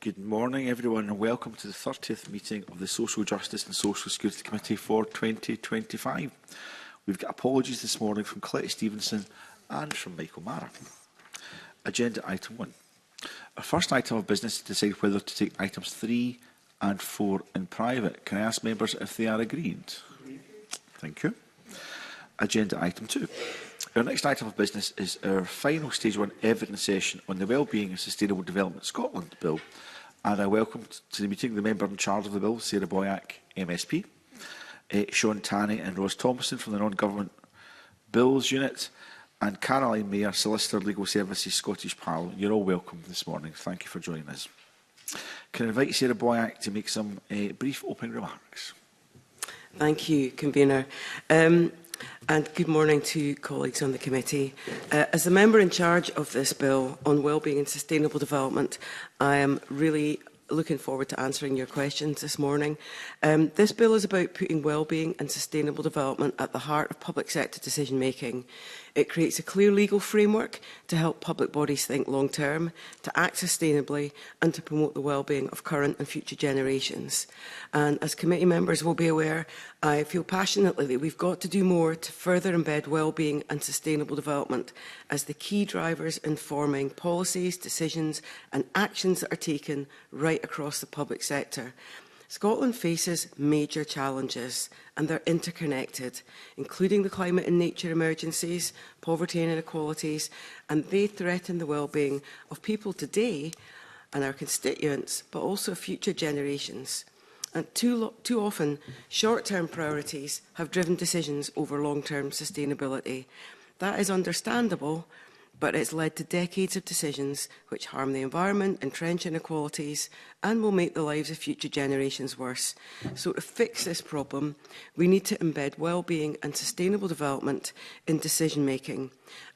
Good morning, everyone, and welcome to the 30th meeting of the Social Justice and Social Security Committee for 2025. We've got apologies this morning from Cletty Stevenson and from Michael Mara. Agenda item 1. Our first item of business is to decide whether to take items 3 and 4 in private. Can I ask members if they are agreed? Thank you. Agenda item 2. Our next item of business is our final Stage 1 evidence session on the Wellbeing and Sustainable Development Scotland Bill. And I welcome to the meeting the member in charge of the bill, Sarah Boyack, MSP, Sean Tanney and Ross Thompson from the Non-Government Bills Unit, and Caroline Mayer, Solicitor Legal Services, Scottish Parliament. You're all welcome this morning. Thank you for joining us. Can I invite Sarah Boyack to make some brief opening remarks? Thank you, Convener. And good morning to colleagues on the committee. As the member in charge of this bill on wellbeing and sustainable development, I am really looking forward to answering your questions this morning. This bill is about putting wellbeing and sustainable development at the heart of public sector decision making. It creates a clear legal framework to help public bodies think long term, to act sustainably and to promote the wellbeing of current and future generations. And as committee members will be aware, I feel passionately that we've got to do more to further embed wellbeing and sustainable development as the key drivers informing policies, decisions and actions that are taken right across the public sector. Scotland faces major challenges and they're interconnected, including the climate and nature emergencies, poverty and inequalities, and they threaten the wellbeing of people today and our constituents, but also future generations. And too often, short-term priorities have driven decisions over long-term sustainability. That is understandable, but it's led to decades of decisions which harm the environment, entrench inequalities, and will make the lives of future generations worse. So to fix this problem, we need to embed wellbeing and sustainable development in decision-making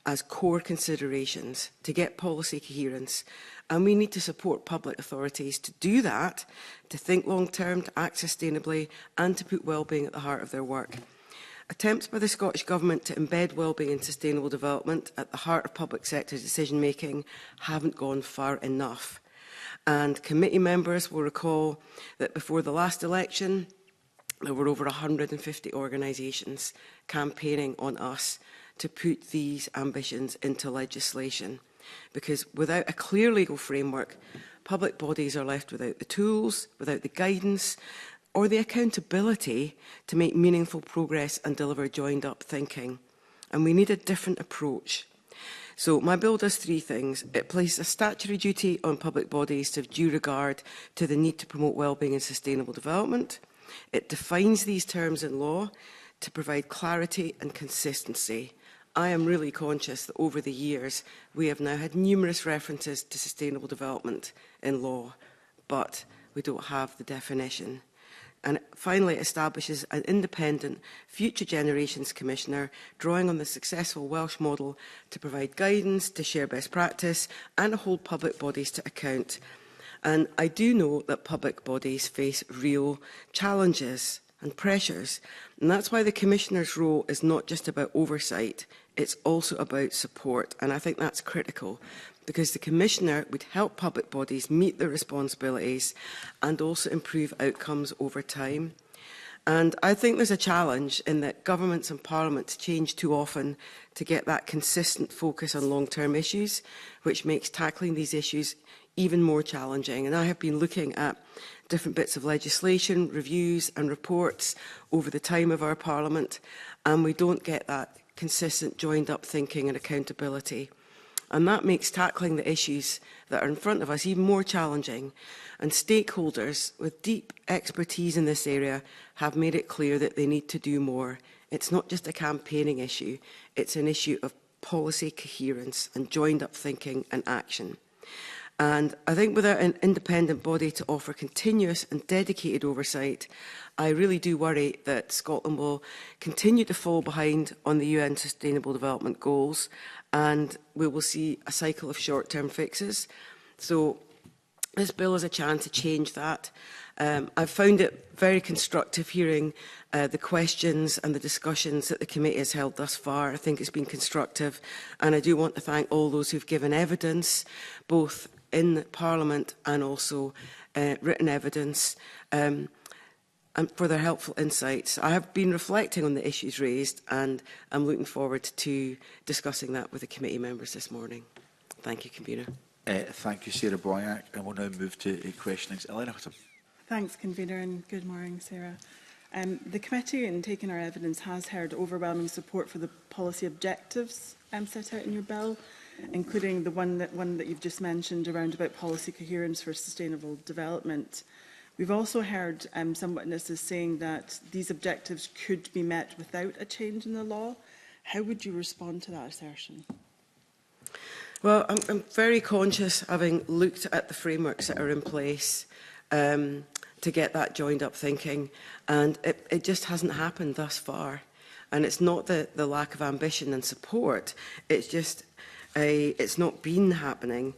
as core considerations to get policy coherence. And we need to support public authorities to do that, to think long-term, to act sustainably, and to put wellbeing at the heart of their work. Attempts by the Scottish Government to embed wellbeing and sustainable development at the heart of public sector decision-making haven't gone far enough. And committee members will recall that before the last election, there were over 150 organisations campaigning on us to put these ambitions into legislation. Because without a clear legal framework, public bodies are left without the tools, without the guidance, or the accountability to make meaningful progress and deliver joined-up thinking. And we need a different approach. So my bill does 3 things. It places a statutory duty on public bodies to have due regard to the need to promote wellbeing and sustainable development. It defines these terms in law to provide clarity and consistency. I am really conscious that over the years, we have now had numerous references to sustainable development in law, but we don't have the definition. And finally, it establishes an independent Future Generations Commissioner, drawing on the successful Welsh model to provide guidance, to share best practice and hold public bodies to account. And I do know that public bodies face real challenges and pressures. And that's why the Commissioner's role is not just about oversight, it's also about support. And I think that's critical, because the Commissioner would help public bodies meet their responsibilities and also improve outcomes over time. And I think there's a challenge in that governments and parliaments change too often to get that consistent focus on long-term issues, which makes tackling these issues even more challenging. And I have been looking at different bits of legislation, reviews and reports over the time of our Parliament, and we don't get that consistent joined-up thinking and accountability. And that makes tackling the issues that are in front of us even more challenging. And stakeholders with deep expertise in this area have made it clear that they need to do more. It's not just a campaigning issue, it's an issue of policy coherence and joined-up thinking and action. And I think without an independent body to offer continuous and dedicated oversight, I really do worry that Scotland will continue to fall behind on the UN Sustainable Development Goals, and we will see a cycle of short-term fixes. So this bill is a chance to change that. I've found it very constructive hearing the questions and the discussions that the committee has held thus far. I think it's been constructive, and I do want to thank all those who've given evidence, both in Parliament and also written evidence, and for their helpful insights. I have been reflecting on the issues raised, and I'm looking forward to discussing that with the committee members this morning. Thank you, Convener. Thank you, Sarah Boyack. And we'll now move to questionings. Elena Whittam. Thanks, Convener, and good morning, Sarah. The committee, in taking our evidence, has heard overwhelming support for the policy objectives set out in your bill, including the one that you've just mentioned around about policy coherence for sustainable development. We've also heard some witnesses saying that these objectives could be met without a change in the law. How would you respond to that assertion? Well, I'm very conscious, having looked at the frameworks that are in place, to get that joined up thinking, and it just hasn't happened thus far. And it's not the lack of ambition and support, it's just it's not been happening.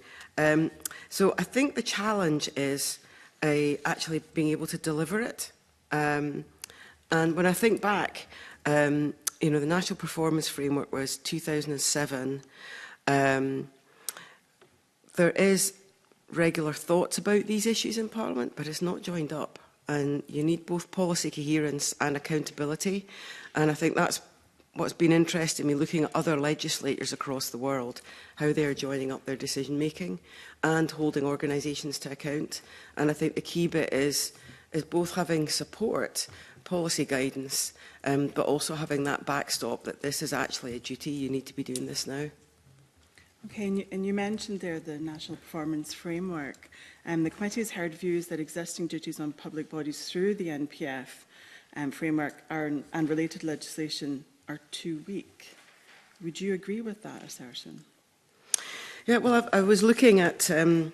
So I think the challenge is actually being able to deliver it. And when I think back, you know, the National Performance Framework was 2007. There is regular thoughts about these issues in Parliament, but it's not joined up. And you need both policy coherence and accountability. And I think that's what's been interesting me, looking at other legislators across the world, how they're joining up their decision-making and holding organisations to account. And I think the key bit is both having support, policy guidance, but also having that backstop that this is actually a duty. You need to be doing this now. Okay, and you mentioned there the National Performance Framework. The committee has heard views that existing duties on public bodies through the NPF framework and related legislation are too weak. Would you agree with that assertion? Yeah, well, I was looking at the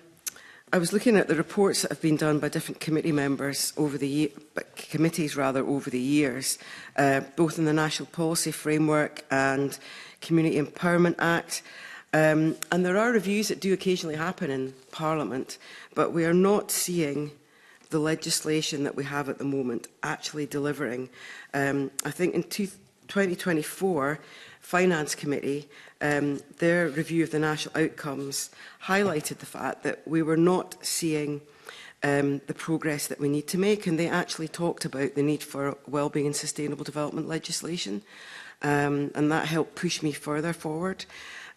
reports that have been done by different committee members over the committees over the years, both in the National Policy Framework and Community Empowerment Act. And there are reviews that do occasionally happen in Parliament, but we are not seeing the legislation that we have at the moment actually delivering. I think in 2024, Finance Committee, their review of the national outcomes highlighted the fact that we were not seeing the progress that we need to make, and they actually talked about the need for wellbeing and sustainable development legislation, and that helped push me further forward.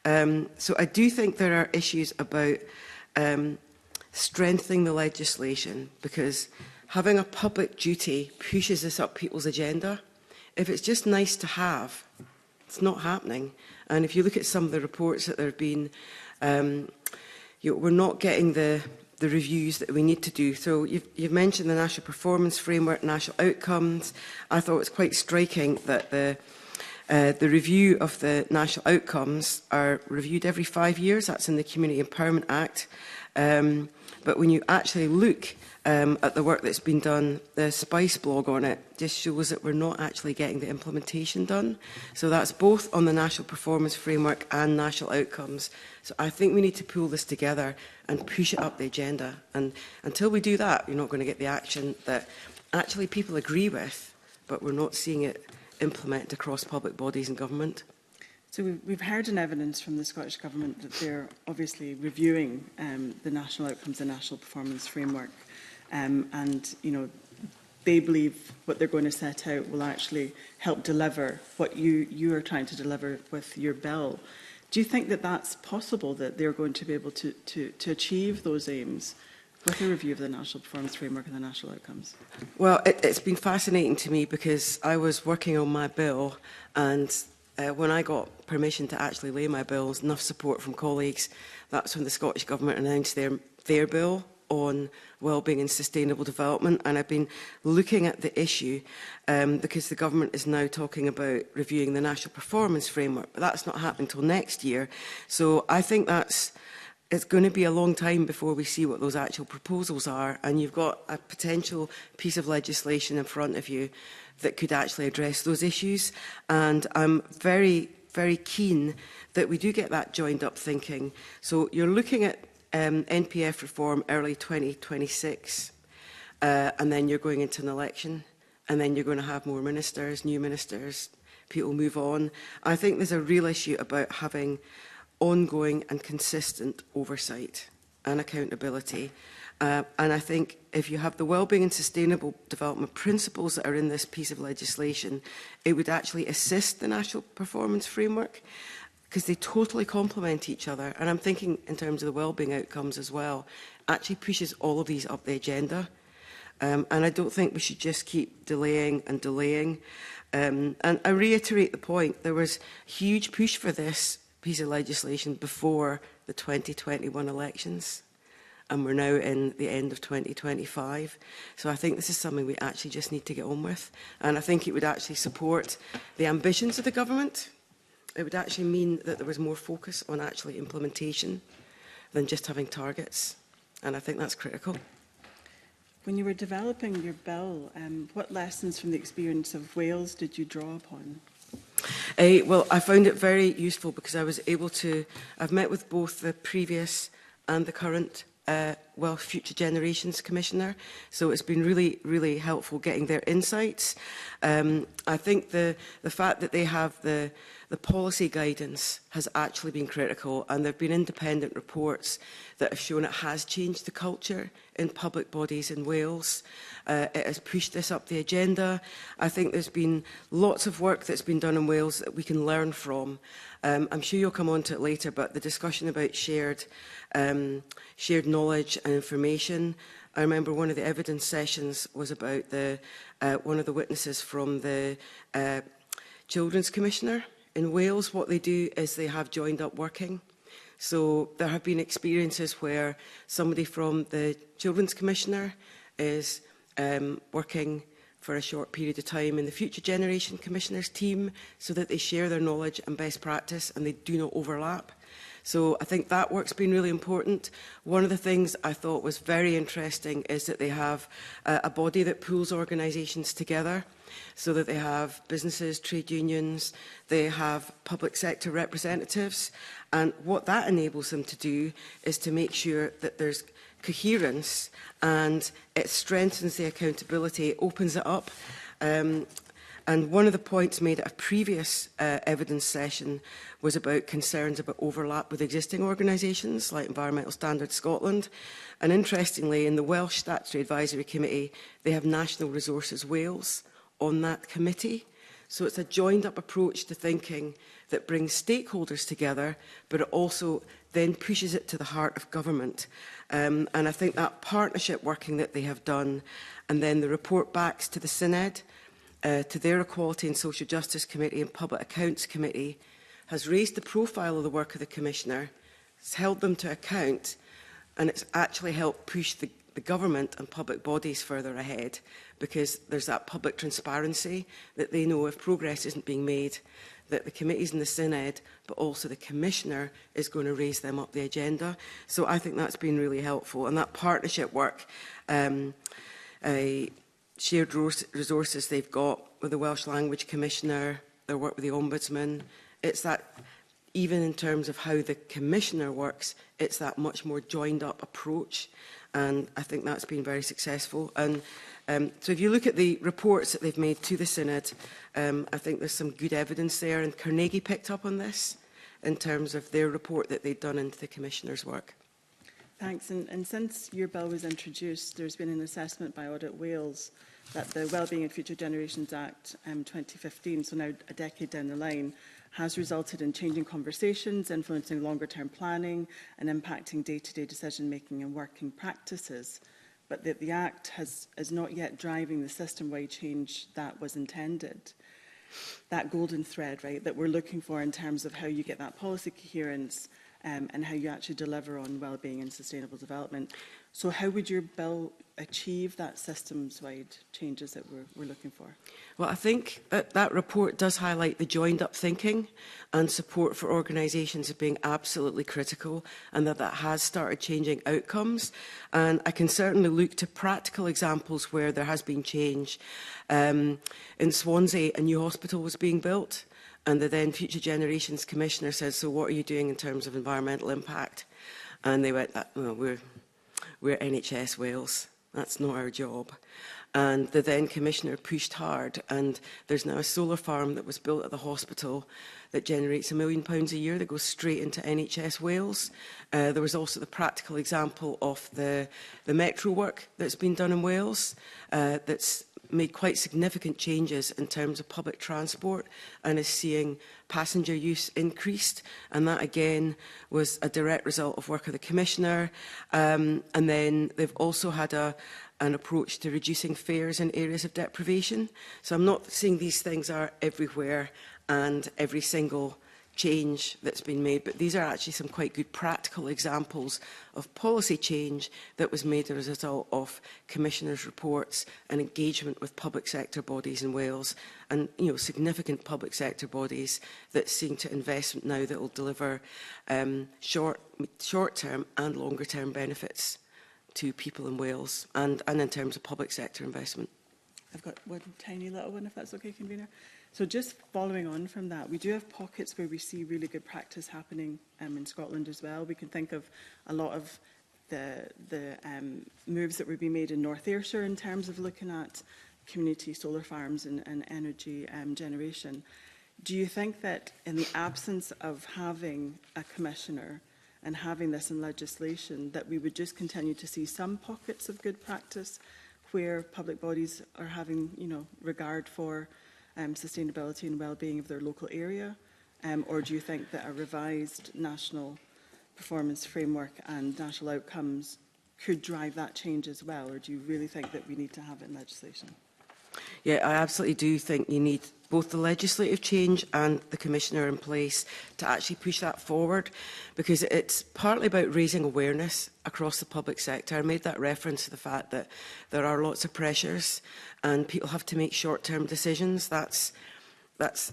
So I do think there are issues about strengthening the legislation, because having a public duty pushes this up people's agenda. If it's just nice to have, it's not happening. And if you look at some of the reports that there have been, we're not getting the reviews that we need to do. So you've mentioned the National Performance Framework, national outcomes. I thought it was quite striking that the review of the national outcomes are reviewed every 5 years. That's in the Community Empowerment Act. But when you actually look at the work that's been done, the Spice blog on it just shows that we're not actually getting the implementation done. So that's both on the National Performance Framework and national outcomes. So I think we need to pull this together and push it up the agenda. And until we do that, you're not going to get the action that actually people agree with, but we're not seeing it implemented across public bodies and government. So we've heard in evidence from the Scottish Government that they're obviously reviewing the national outcomes and national performance framework, and they believe what they're going to set out will actually help deliver what you are trying to deliver with your bill. Do you think that that's possible, that they're going to be able to achieve those aims with a review of the national performance framework and the national outcomes? Well, it's been fascinating to me, because I was working on my bill, and when I got permission to actually lay my bills, enough support from colleagues, that's when the Scottish Government announced their bill on wellbeing and sustainable development. And I've been looking at the issue because the government is now talking about reviewing the National Performance Framework, but that's not happening until next year. So I think it's going to be a long time before we see what those actual proposals are, and you've got a potential piece of legislation in front of you that could actually address those issues. And I'm very, very keen that we do get that joined up thinking. So you're looking at NPF reform early 2026, and then you're going into an election, and then you're going to have more ministers, new ministers, people move on. I think there's a real issue about having ongoing and consistent oversight. and accountability. And I think if you have the Wellbeing and Sustainable Development principles that are in this piece of legislation, it would actually assist the National Performance Framework, because they totally complement each other. And I'm thinking in terms of the wellbeing outcomes as well, actually pushes all of these up the agenda. And I don't think we should just keep delaying and delaying. And I reiterate the point, there was a huge push for this piece of legislation before the 2021 elections. And we're now in the end of 2025. So I think this is something we actually just need to get on with. And I think it would actually support the ambitions of the government. It would actually mean that there was more focus on actually implementation than just having targets. And I think that's critical. When you were developing your bill, what lessons from the experience of Wales did you draw upon? Well, I found it very useful because I was able to, I've met with both the previous and the current Future Generations Commissioner. So it's been really, really helpful getting their insights. I think the fact that they have the policy guidance has actually been critical, and there have been independent reports that have shown it has changed the culture in public bodies in Wales. It has pushed this up the agenda. I think there's been lots of work that's been done in Wales that we can learn from. I'm sure you'll come on to it later, but the discussion about shared knowledge and information. I remember one of the evidence sessions was about one of the witnesses from the Children's Commissioner in Wales. What they do is they have joined up working. So there have been experiences where somebody from the Children's Commissioner is working for a short period of time in the Future Generation Commissioner's team so that they share their knowledge and best practice and they do not overlap. So I think that work's been really important. One of the things I thought was very interesting is that they have a body that pulls organisations together, so that they have businesses, trade unions, they have public sector representatives, and what that enables them to do is to make sure that there's coherence and it strengthens the accountability, opens it up. And one of the points made at a previous evidence session was about concerns about overlap with existing organisations like Environmental Standards Scotland. And interestingly, in the Welsh Statutory Advisory Committee, they have National Resources Wales on that committee. So it's a joined-up approach to thinking that brings stakeholders together, but it also then pushes it to the heart of government. And I think that partnership working that they have done, and then the report backs to the Syned, to their Equality and Social Justice Committee and Public Accounts Committee, has raised the profile of the work of the Commissioner, it's held them to account, and it's actually helped push the government and public bodies further ahead, because there's that public transparency that they know if progress isn't being made, that the committees in the Syned, but also the Commissioner is going to raise them up the agenda. So I think that's been really helpful. And that partnership work, shared resources they've got with the Welsh Language Commissioner, their work with the Ombudsman, it's that, even in terms of how the Commissioner works, it's that much more joined-up approach. And I think that's been very successful. And so if you look at the reports that they've made to the Synod, I think there's some good evidence there. And Carnegie picked up on this in terms of their report that they'd done into the Commissioner's work. Thanks. And since your bill was introduced, there's been an assessment by Audit Wales that the Wellbeing and Future Generations Act 2015, so now a decade down the line, has resulted in changing conversations, influencing longer-term planning and impacting day-to-day decision-making and working practices. But the Act is not yet driving the system-wide change that was intended. That golden thread, right, that we're looking for in terms of how you get that policy coherence and how you actually deliver on wellbeing and sustainable development. So how would your bill achieve that systems-wide changes that we're looking for? Well, I think that report does highlight the joined-up thinking and support for organisations as being absolutely critical, and that has started changing outcomes. And I can certainly look to practical examples where there has been change. In Swansea, a new hospital was being built, and the then Future Generations Commissioner said, so what are you doing in terms of environmental impact? And they went, well, we're NHS Wales. That's not our job. And the then Commissioner pushed hard, and there's now a solar farm that was built at the hospital that generates £1 million a year that goes straight into NHS Wales. There was also the practical example of the metro work that's been done in Wales that's made quite significant changes in terms of public transport and is seeing passenger use increased. And that, again, was a direct result of work of the Commissioner. And then they've also had an approach to reducing fares in areas of deprivation. So I'm not saying these things are everywhere and every single change that's been made, but these are actually some quite good practical examples of policy change that was made as a result of Commissioners' reports and engagement with public sector bodies in Wales, and significant public sector bodies that seeing to investment now that will deliver short-term and longer-term benefits to people in Wales and in terms of public sector investment. I've got one tiny little one, if that's okay, Convener. So just following on from that, we do have pockets where we see really good practice happening in Scotland as well. We can think of a lot of the moves that were being made in North Ayrshire in terms of looking at community solar farms and energy generation. Do you think that in the absence of having a commissioner and having this in legislation, that we would just continue to see some pockets of good practice where public bodies are having, regard for sustainability and well-being of their local area? Or do you think that a revised national performance framework and national outcomes could drive that change as well? Or do you really think that we need to have it in legislation? Yeah, I absolutely do think you need both the legislative change and the Commissioner in place to actually push that forward, because it's partly about raising awareness across the public sector. I made that reference to the fact that there are lots of pressures and people have to make short-term decisions. That's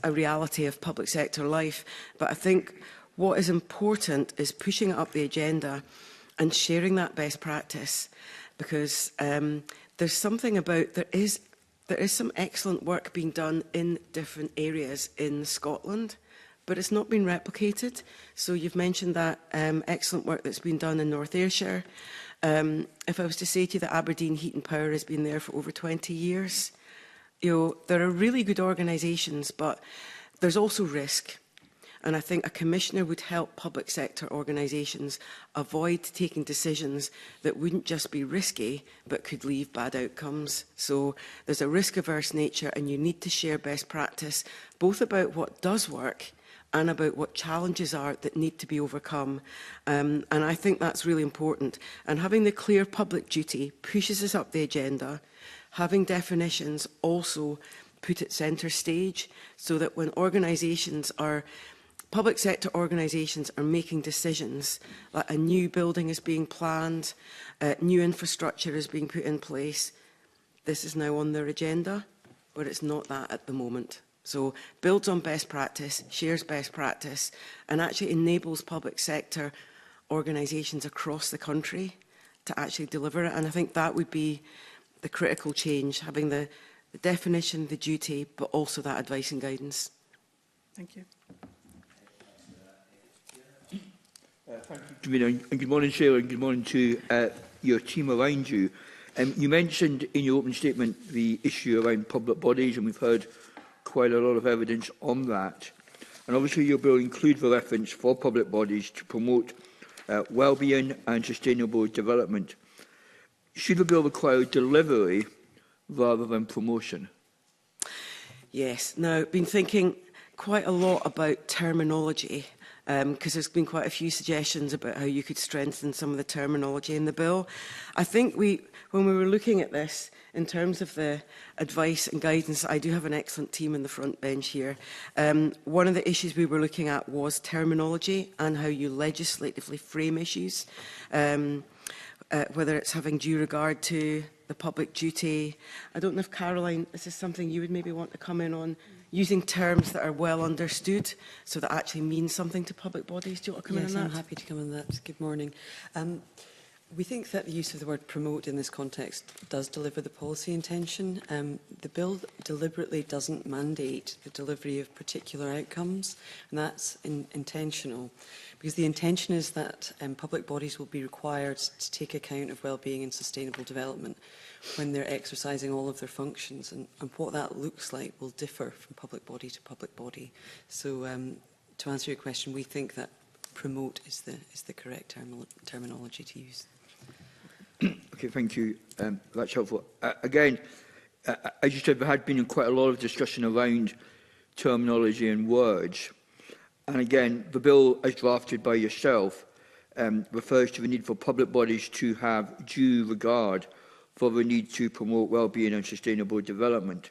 a reality of public sector life. But I think what is important is pushing it up the agenda and sharing that best practice, because there's something about, there is some excellent work being done in different areas in Scotland, but it's not been replicated. So you've mentioned that excellent work that's been done in North Ayrshire. If I was to say to you that Aberdeen Heat and Power has been there for over 20 years, there are really good organisations, but there's also risk. And I think a commissioner would help public sector organisations avoid taking decisions that wouldn't just be risky, but could leave bad outcomes. So there's a risk-averse nature, and you need to share best practice, both about what does work and about what challenges are that need to be overcome. And I think that's really important. And having the clear public duty pushes us up the agenda. Having definitions also put it centre stage, so that when public sector organisations are making decisions, like a new building is being planned, new infrastructure is being put in place, this is now on their agenda, but it's not that at the moment. So builds on best practice, shares best practice, and actually enables public sector organisations across the country to actually deliver it. And I think that would be the critical change, having the definition, the duty, but also that advice and guidance. Thank you. Thank you, Convener, and good morning, Sarah, and good morning to your team around you. You mentioned in your opening statement the issue around public bodies, and we've heard quite a lot of evidence on that. And obviously your bill includes the reference for public bodies to promote well-being and sustainable development. Should the bill require delivery rather than promotion? Yes. Now, I've been thinking quite a lot about terminology, because there's been quite a few suggestions about how you could strengthen some of the terminology in the bill. I think when we were looking at this, in terms of the advice and guidance, I do have an excellent team in the front bench here. One of the issues we were looking at was terminology and how you legislatively frame issues, whether it's having due regard to the public duty. I don't know if, Caroline, this is something you would maybe want to come in on, using terms that are well understood, so that actually means something to public bodies. Do you want to come in on that? Yes, I'm happy to come on that. Good morning. We think that the use of the word promote in this context does deliver the policy intention. The bill deliberately doesn't mandate the delivery of particular outcomes, and that's intentional, because the intention is that public bodies will be required to take account of well-being and sustainable development when they're exercising all of their functions, and what that looks like will differ from public body to public body. So to answer your question, we think that promote is the correct terminology to use. Okay, thank you. That's helpful. Again, as you said, there had been quite a lot of discussion around terminology and words. And again, the bill, as drafted by yourself, refers to the need for public bodies to have due regard for the need to promote well-being and sustainable development.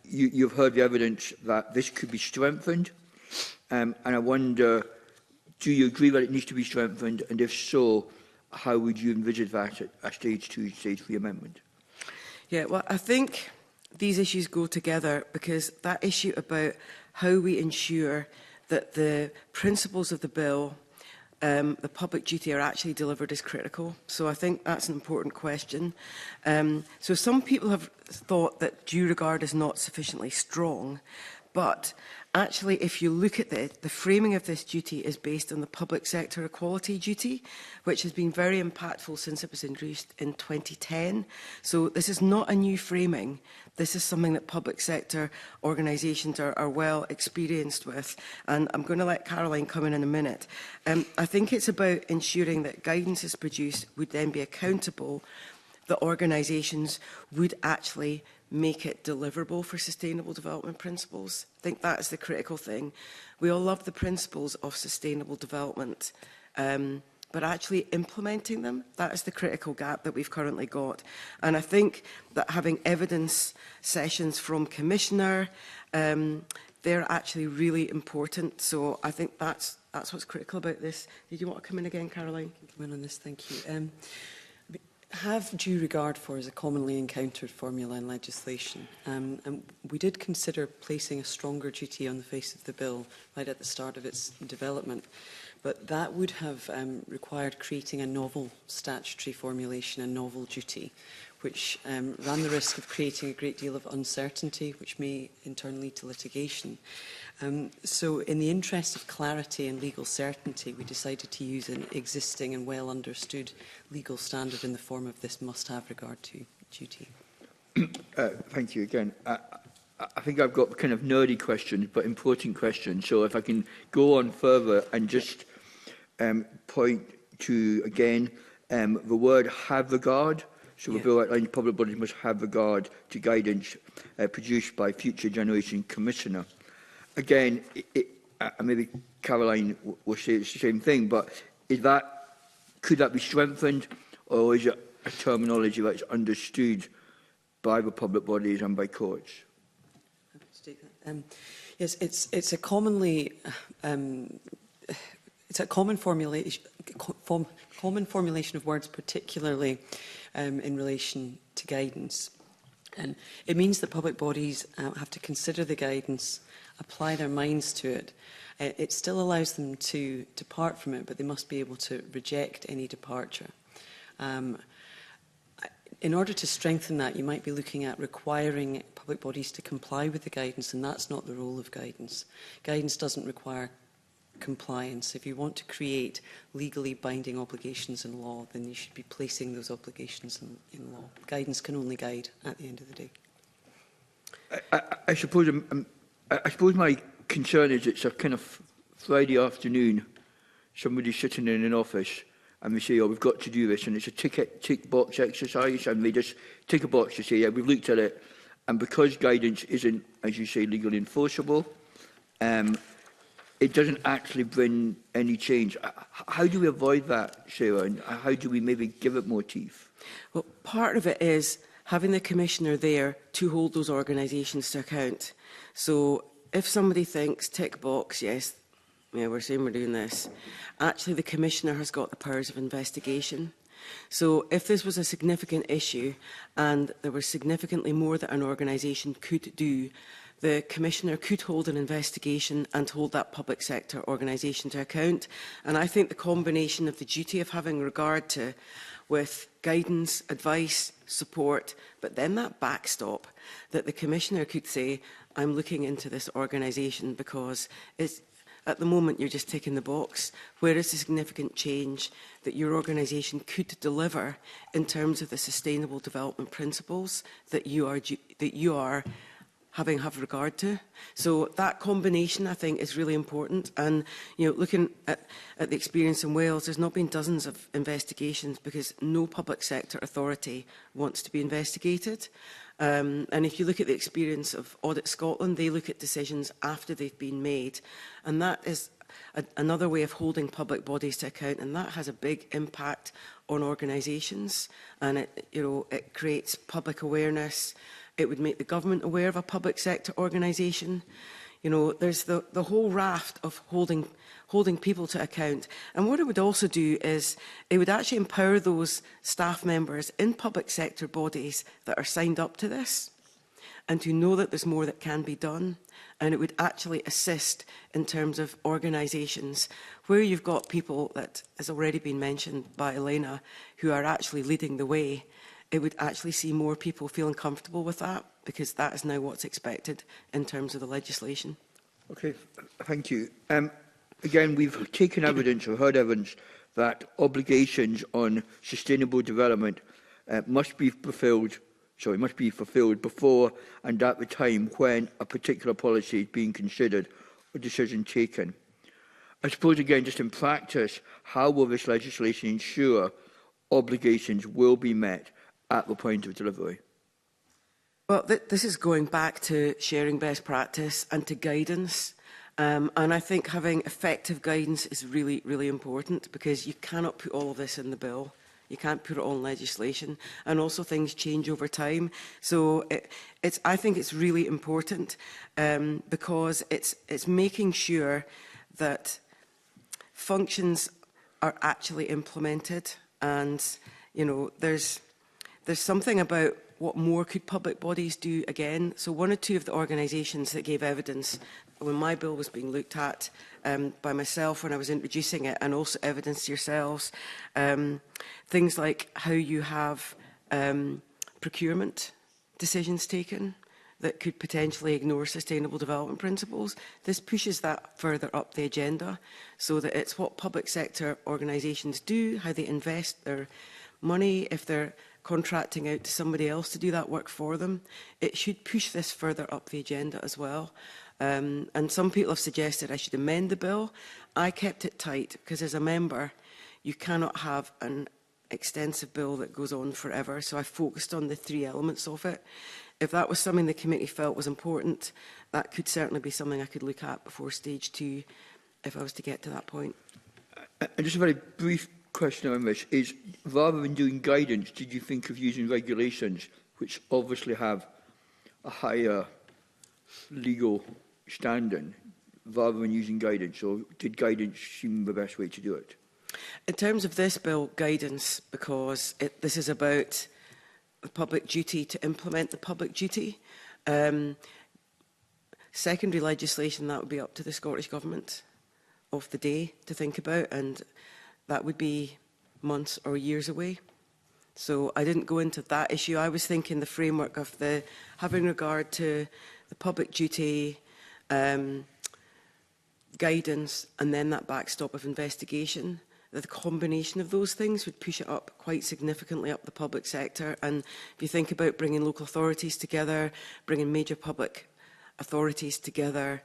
You've heard the evidence that this could be strengthened, and I wonder, do you agree that it needs to be strengthened, and if so, how would you envisage that at a stage 2, stage 3 amendment? Yeah, well, I think these issues go together, because that issue about how we ensure that the principles of the bill, the public duty, are actually delivered is critical. So I think that's an important question. So some people have thought that due regard is not sufficiently strong, but actually, if you look at the framing of this duty is based on the public sector equality duty, which has been very impactful since it was introduced in 2010. So this is not a new framing. This is something that public sector organisations are well experienced with. And I'm going to let Caroline come in a minute. I think it's about ensuring that guidance is produced would then be accountable, that organisations would actually make it deliverable for sustainable development principles. I think that is the critical thing. We all love the principles of sustainable development, but actually implementing them, that is the critical gap that we've currently got. And I think that having evidence sessions from Commissioner, they're actually really important. So I think that's what's critical about this. Did you want to come in again, Caroline? I can come in on this, thank you. Have due regard for is a commonly encountered formula in legislation, and we did consider placing a stronger duty on the face of the bill right at the start of its development, but that would have required creating a novel statutory formulation, a novel duty, which ran the risk of creating a great deal of uncertainty, which may in turn lead to litigation. So in the interest of clarity and legal certainty, we decided to use an existing and well understood legal standard in the form of this must-have regard to duty. Thank you again. I think I've got kind of nerdy questions, but important questions. So if I can go on further and just point to, again, the word have regard. So the bill outlines public bodies must have regard to guidance produced by future generation commissioner. Again, maybe Caroline will say it's the same thing, but could that be strengthened, or is it a terminology that's understood by the public bodies and by courts? Yes, it's a commonly it's a common formulation of words, particularly in relation to guidance, and it means that public bodies have to consider the guidance, apply their minds to it. It still allows them to depart from it, but they must be able to reject any departure. In order to strengthen that, you might be looking at requiring public bodies to comply with the guidance, and that's not the role of guidance. Guidance doesn't require compliance. If you want to create legally binding obligations in law, then you should be placing those obligations in law. Guidance can only guide at the end of the day. I suppose my concern is it's a kind of Friday afternoon, somebody's sitting in an office and they say, oh, we've got to do this, and it's a tick box exercise, and they just tick a box to say, yeah, we've looked at it, and because guidance isn't, as you say, legally enforceable, it doesn't actually bring any change. How do we avoid that, Sarah, and how do we maybe give it more teeth? Well, part of it is having the Commissioner there to hold those organisations to account. So if somebody thinks, tick box, yes, yeah, we're saying we're doing this, actually the Commissioner has got the powers of investigation. So if this was a significant issue and there was significantly more that an organisation could do the Commissioner could hold an investigation and hold that public sector organisation to account. And I think the combination of the duty of having regard to, with guidance, advice, support, but then that backstop that the Commissioner could say, I'm looking into this organisation because it's, at the moment you're just ticking the box. Where is the significant change that your organisation could deliver in terms of the sustainable development principles that you are have regard to? So that combination, I think, is really important. And looking at the experience in Wales, there's not been dozens of investigations because no public sector authority wants to be investigated. And if you look at the experience of Audit Scotland, they look at decisions after they've been made. And that is another way of holding public bodies to account. And that has a big impact on organisations. And it creates public awareness. It would make the government aware of a public sector organisation. There's the whole raft of holding people to account. And what it would also do is it would actually empower those staff members in public sector bodies that are signed up to this and to know that there's more that can be done. And it would actually assist in terms of organisations where you've got people that has already been mentioned by Elena who are actually leading the way. It would actually see more people feeling comfortable with that because that is now what's expected in terms of the legislation. Okay, thank you. Again, we've taken evidence or heard evidence that obligations on sustainable development must be fulfilled before and at the time when a particular policy is being considered or decision taken. I suppose, again, just in practice, how will this legislation ensure obligations will be met at the point of delivery? Well, this is going back to sharing best practice and to guidance. And I think having effective guidance is really, really important because you cannot put all of this in the bill. You can't put it on legislation. And also things change over time. So I think it's really important because it's making sure that functions are actually implemented. And, there's something about what more could public bodies do again. So one or two of the organisations that gave evidence when my bill was being looked at by myself when I was introducing it, and also evidence to yourselves, things like how you have procurement decisions taken that could potentially ignore sustainable development principles. This pushes that further up the agenda so that it's what public sector organisations do, how they invest their money, if they're contracting out to somebody else to do that work for them. It should push this further up the agenda as well. And some people have suggested I should amend the bill. I kept it tight because as a member, you cannot have an extensive bill that goes on forever. So I focused on the three elements of it. If that was something the committee felt was important, that could certainly be something I could look at before stage 2 if I was to get to that point. And just a very brief question on this is, rather than doing guidance, did you think of using regulations, which obviously have a higher legal standing, rather than using guidance, or did guidance seem the best way to do it? In terms of this bill, guidance, because this is about the public duty to implement the public duty. Secondary legislation, that would be up to the Scottish Government of the day to think about, and that would be months or years away. So I didn't go into that issue. I was thinking the framework of the having regard to the public duty, guidance, and then that backstop of investigation. The combination of those things would push it up quite significantly up the public sector. And if you think about bringing local authorities together, bringing major public authorities together,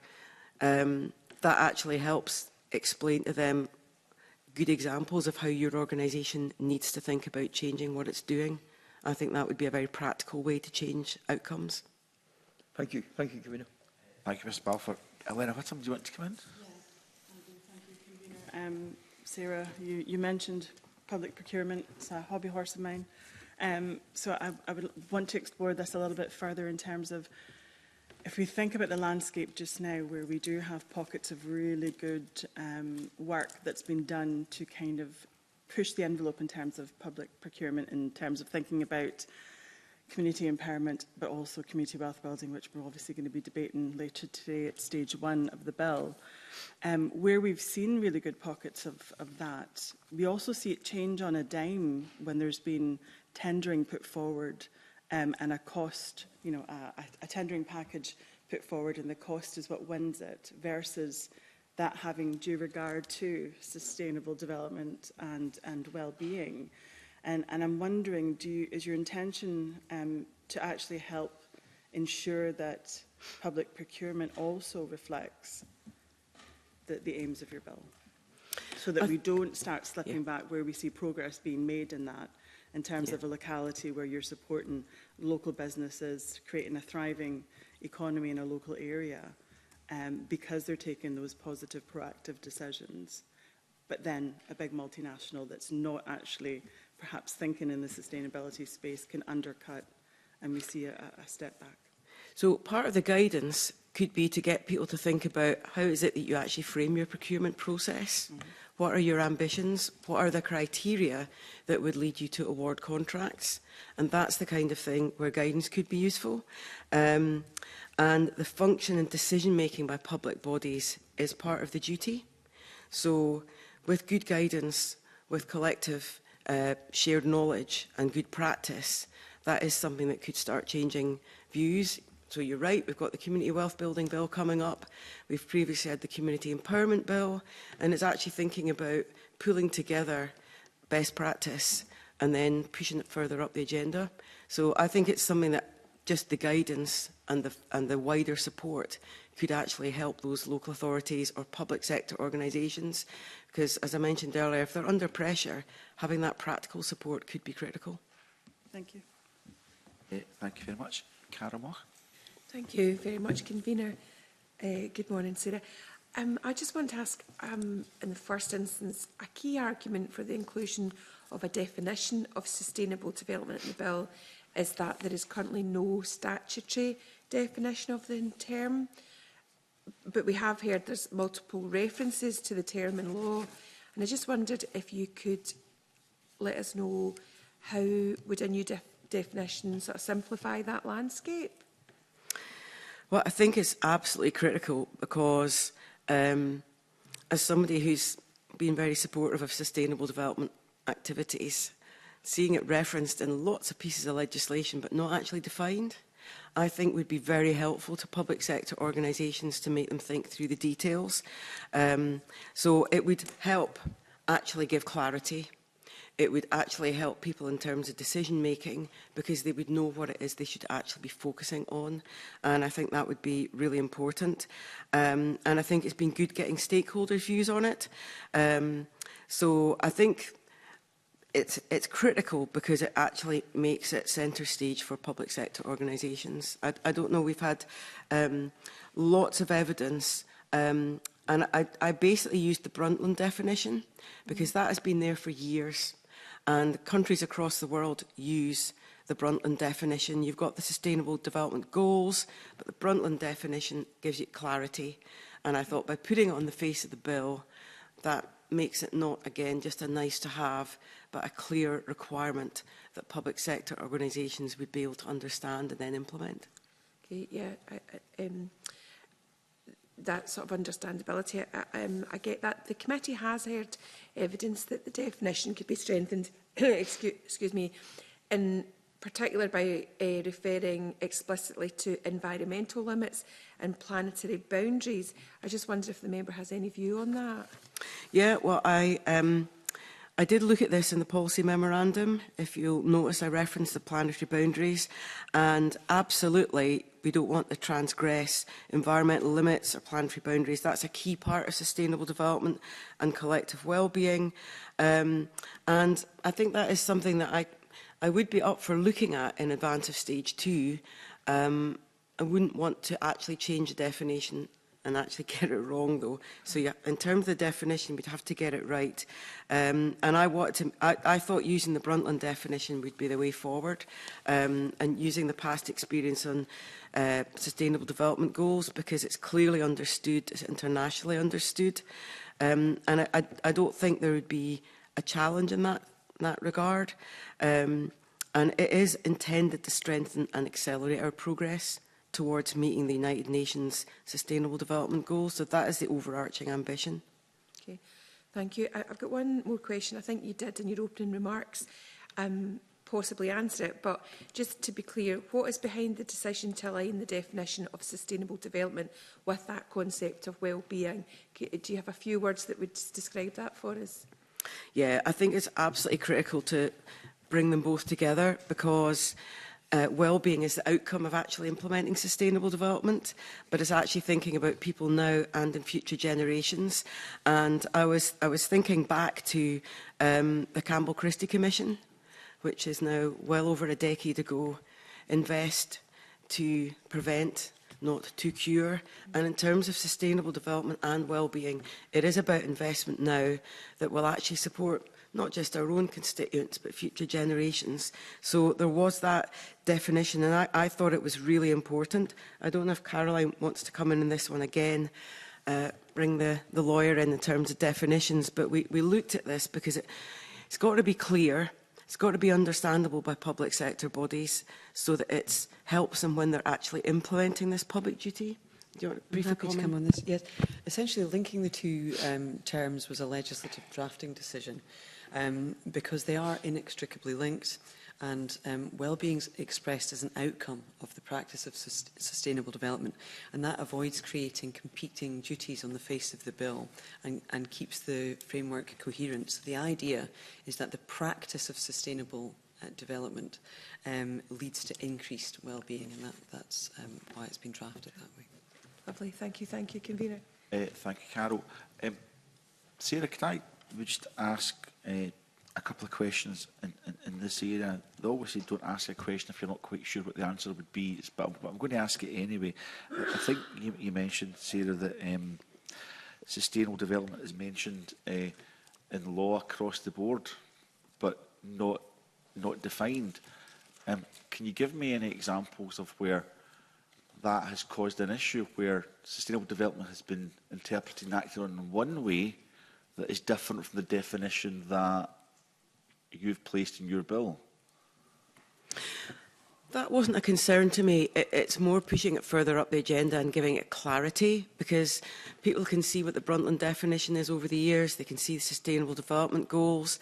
that actually helps explain to them good examples of how your organisation needs to think about changing what it's doing. I think that would be a very practical way to change outcomes. Thank you. Thank you, Convener. Thank you, Mr Balfour. Elena Whittam, do you want to come in? Thank you, Convener. Sarah, you mentioned public procurement. It's a hobby horse of mine. So I would want to explore this a little bit further in terms of if we think about the landscape just now, where we do have pockets of really good work that's been done to kind of push the envelope in terms of public procurement, in terms of thinking about community empowerment, but also community wealth building, which we're obviously going to be debating later today at stage 1 of the bill. Where we've seen really good pockets of that, we also see it change on a dime when there's been tendering put forward and a cost, you know, a tendering package put forward, and the cost is what wins it, versus that having due regard to sustainable development and well-being. And I'm wondering, is your intention to actually help ensure that public procurement also reflects the aims of your bill, so that we don't start slipping back where we see progress being made in that, in terms of a locality where you're supporting local businesses, creating a thriving economy in a local area, because they're taking those positive, proactive decisions, but then a big multinational that's not actually perhaps thinking in the sustainability space can undercut, and we see a step back. So part of the guidance could be to get people to think about how is it that you actually frame your procurement process? Mm-hmm. What are your ambitions? What are the criteria that would lead you to award contracts? And that's the kind of thing where guidance could be useful. And the function and decision-making by public bodies is part of the duty. So with good guidance, with collective shared knowledge and good practice, that is something that could start changing views. So you're right, we've got the Community Wealth Building Bill coming up. We've previously had the Community Empowerment Bill, and it's actually thinking about pulling together best practice and then pushing it further up the agenda. So I think it's something that just the guidance and the wider support could actually help those local authorities or public sector organisations, because, as I mentioned earlier, if they're under pressure, having that practical support could be critical. Thank you. Thank you very much. Cara Moch. Thank you very much, Convener. Good morning, Sarah. I just want to ask, in the first instance, a key argument for the inclusion of a definition of sustainable development in the bill is that there is currently no statutory definition of the term. But we have heard there's multiple references to the term in law. And I just wondered if you could let us know how would a new definition sort of simplify that landscape? Well, I think it's absolutely critical because as somebody who's been very supportive of sustainable development activities, seeing it referenced in lots of pieces of legislation but not actually defined, I think would be very helpful to public sector organisations to make them think through the details. So it would help actually give clarity. It would actually help people in terms of decision making because they would know what it is they should actually be focusing on. And I think that would be really important. And I think it's been good getting stakeholders' views on it. So I think it's critical because it actually makes it centre stage for public sector organisations. I don't know, we've had lots of evidence and I basically used the Brundtland definition because that has been there for years. And countries across the world use the Brundtland definition. You've got the Sustainable Development Goals, but the Brundtland definition gives you clarity. And I thought by putting it on the face of the bill, that makes it not, again, just a nice to have, but a clear requirement that public sector organisations would be able to understand and then implement. Okay, yeah. That sort of understandability, I get that. The committee has heard evidence that the definition could be strengthened, excuse me, in particular by referring explicitly to environmental limits and planetary boundaries. I just wonder if the member has any view on that. Yeah, well, I did look at this in the policy memorandum. If you'll notice, I referenced the planetary boundaries, and absolutely, we don't want to transgress environmental limits or planetary boundaries. That's a key part of sustainable development and collective well-being. And I think that is something that I would be up for looking at in advance of stage 2. I wouldn't want to actually change the definition and actually get it wrong, though. So, yeah, in terms of the definition, we'd have to get it right. And I thought using the Brundtland definition would be the way forward, and using the past experience on sustainable development goals because it's clearly understood, it's internationally understood. And I don't think there would be a challenge in that regard. and it is intended to strengthen and accelerate our progress towards meeting the United Nations Sustainable Development Goals. So that is the overarching ambition. Okay, thank you. I've got one more question. I think you did in your opening remarks possibly answer it, but just to be clear, what is behind the decision to align the definition of sustainable development with that concept of well-being? Do you have a few words that would describe that for us? Yeah, I think it's absolutely critical to bring them both together, because well-being is the outcome of actually implementing sustainable development, but it's actually thinking about people now and in future generations. And I was thinking back to the Campbell Christie Commission, which is now well over a decade ago. Invest to prevent, not to cure. And in terms of sustainable development and well-being, it is about investment now that will actually support not just our own constituents, but future generations. So there was that definition, and I thought it was really important. I don't know if Caroline wants to come in this one again, bring the lawyer in terms of definitions, but we looked at this because it's got to be clear. It's got to be understandable by public sector bodies so that it helps them when they're actually implementing this public duty. Do you want to briefly comment? Come on this? Yes. Essentially, linking the two terms was a legislative drafting decision because they are inextricably linked, and well-being is expressed as an outcome of the practice of sustainable development, and that avoids creating competing duties on the face of the bill and keeps the framework coherent. So the idea is that the practice of sustainable development leads to increased well-being, and that's why it's been drafted that way. Lovely, thank you, convener. Thank you, Carol. Sarah, could we just ask a couple of questions in this area? They always say don't ask a question if you're not quite sure what the answer would be, but I'm going to ask it anyway. I think you mentioned, Sarah, that sustainable development is mentioned in law across the board, but not defined. Can you give me any examples of where that has caused an issue, where sustainable development has been interpreted and acted on in one way that is different from the definition that you've placed in your bill? That wasn't a concern to me. It's more pushing it further up the agenda and giving it clarity, because people can see what the Brundtland definition is over the years. They can see the sustainable development goals,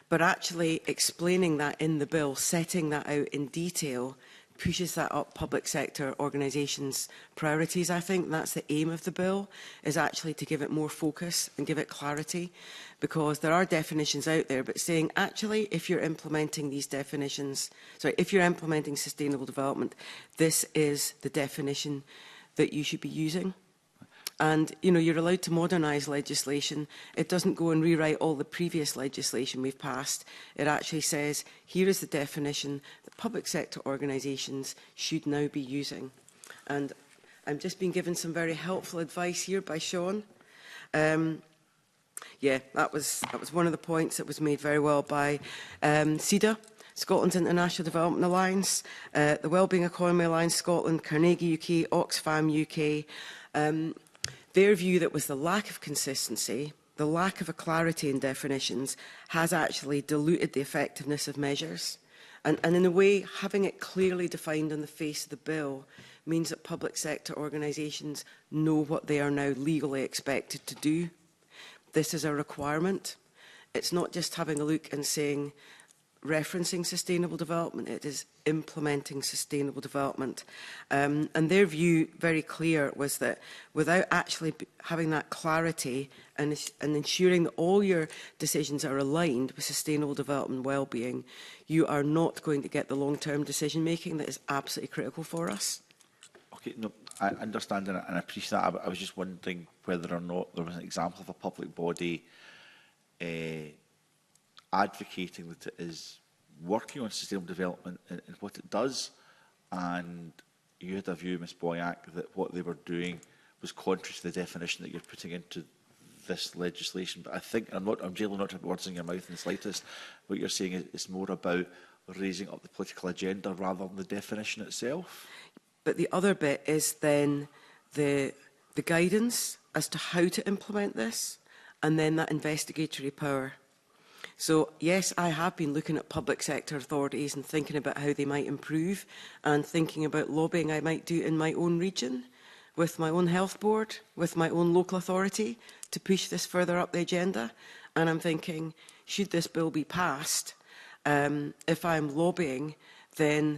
but actually explaining that in the bill, setting that out in detail, pushes that up public sector organisations' priorities. I think that's the aim of the bill, is actually to give it more focus and give it clarity, because there are definitions out there, but saying actually if you're implementing these definitions, if you're implementing sustainable development, this is the definition that you should be using. And, you know, you're allowed to modernise legislation. It doesn't go and rewrite all the previous legislation we've passed. It actually says, here is the definition that public sector organisations should now be using. And I'm just being given some very helpful advice here by Sean. Yeah, that was one of the points that was made very well by CEDA, Scotland's International Development Alliance, the Wellbeing Economy Alliance Scotland, Carnegie UK, Oxfam UK. Their view that was the lack of consistency, the lack of a clarity in definitions, has actually diluted the effectiveness of measures. And in a way, having it clearly defined on the face of the bill means that public sector organisations know what they are now legally expected to do. This is a requirement. It's not just having a look and saying, referencing sustainable development, it is implementing sustainable development. And their view, very clear, was that without actually having that clarity and ensuring that all your decisions are aligned with sustainable development and well-being, you are not going to get the long-term decision-making that is absolutely critical for us. Okay, no, I understand and I appreciate that. I was just wondering whether or not there was an example of a public body advocating that it is working on sustainable development and what it does, and you had a view, Ms Boyack, that what they were doing was contrary to the definition that you're putting into this legislation. But I think, I'm generally not to put words in your mouth in the slightest, what you're saying is more about raising up the political agenda rather than the definition itself. But the other bit is then the guidance as to how to implement this, and then that investigatory power. So, yes, I have been looking at public sector authorities and thinking about how they might improve and thinking about lobbying I might do in my own region, with my own health board, with my own local authority, to push this further up the agenda. And I'm thinking, should this bill be passed, if I'm lobbying, then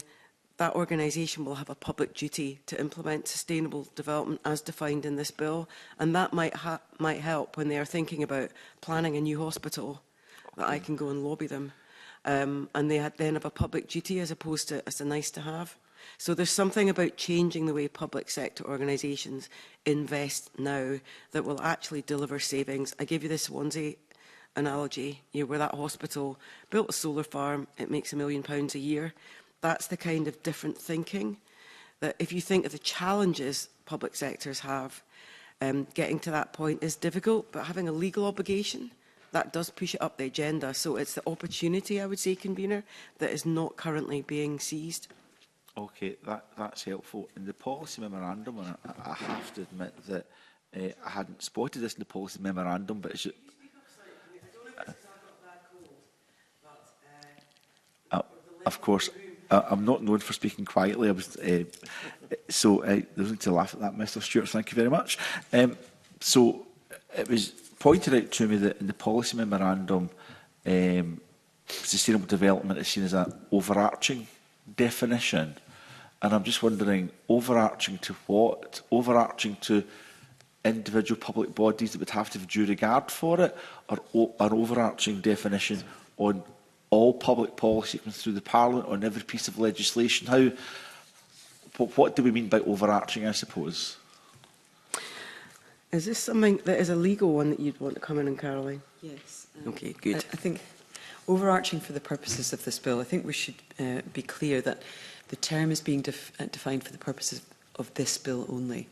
that organisation will have a public duty to implement sustainable development as defined in this bill. And that might help when they are thinking about planning a new hospital, that I can go and lobby them. And they then have a public duty as opposed to as a nice to have. So there's something about changing the way public sector organisations invest now that will actually deliver savings. I gave you this Swansea analogy, where that hospital built a solar farm, it makes £1 million a year. That's the kind of different thinking that if you think of the challenges public sectors have, getting to that point is difficult, but having a legal obligation, that does push it up the agenda. So it's the opportunity, I would say, convener, that is not currently being seized. Okay, that's helpful. In the policy memorandum, and I have to admit that I hadn't spotted this in the policy memorandum, but it's just, of course, I'm not known for speaking quietly. I was so there's no need to laugh at that, Mr. Stewart. Thank you very much. So it was pointed out to me that in the policy memorandum, sustainable development is seen as an overarching definition, and I'm just wondering, overarching to what? Overarching to individual public bodies that would have to have due regard for it, or an overarching definition on all public policy comes through the Parliament on every piece of legislation? What do we mean by overarching, I suppose? Is this something that is a legal one that you'd want to come in, Caroline? Yes. Okay, good. I think overarching for the purposes of this bill, I think we should be clear that the term is being defined for the purposes of this bill only.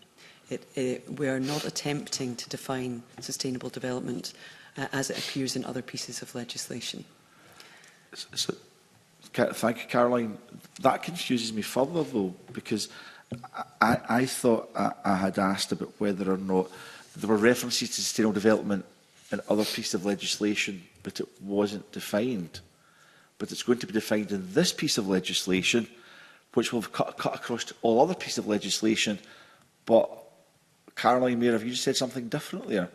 We are not attempting to define sustainable development as it appears in other pieces of legislation. So, thank you, Caroline. That confuses me further, though, because I thought I had asked about whether or not there were references to sustainable development in other pieces of legislation, but it wasn't defined. But it's going to be defined in this piece of legislation, which will have cut across to all other pieces of legislation. But, Caroline Mayer, have you said something different there?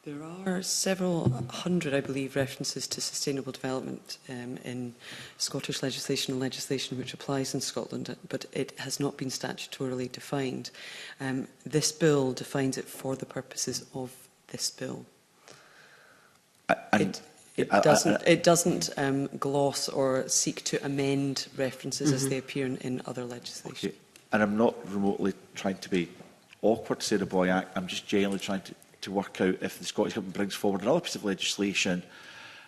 There are several hundred, I believe, references to sustainable development in Scottish legislation and legislation which applies in Scotland, but it has not been statutorily defined. This bill defines it for the purposes of this bill. It doesn't gloss or seek to amend references as they appear in other legislation. Okay. And I'm not remotely trying to be awkward, Sarah Boyack. I'm just genuinely trying to work out if the Scottish Government brings forward another piece of legislation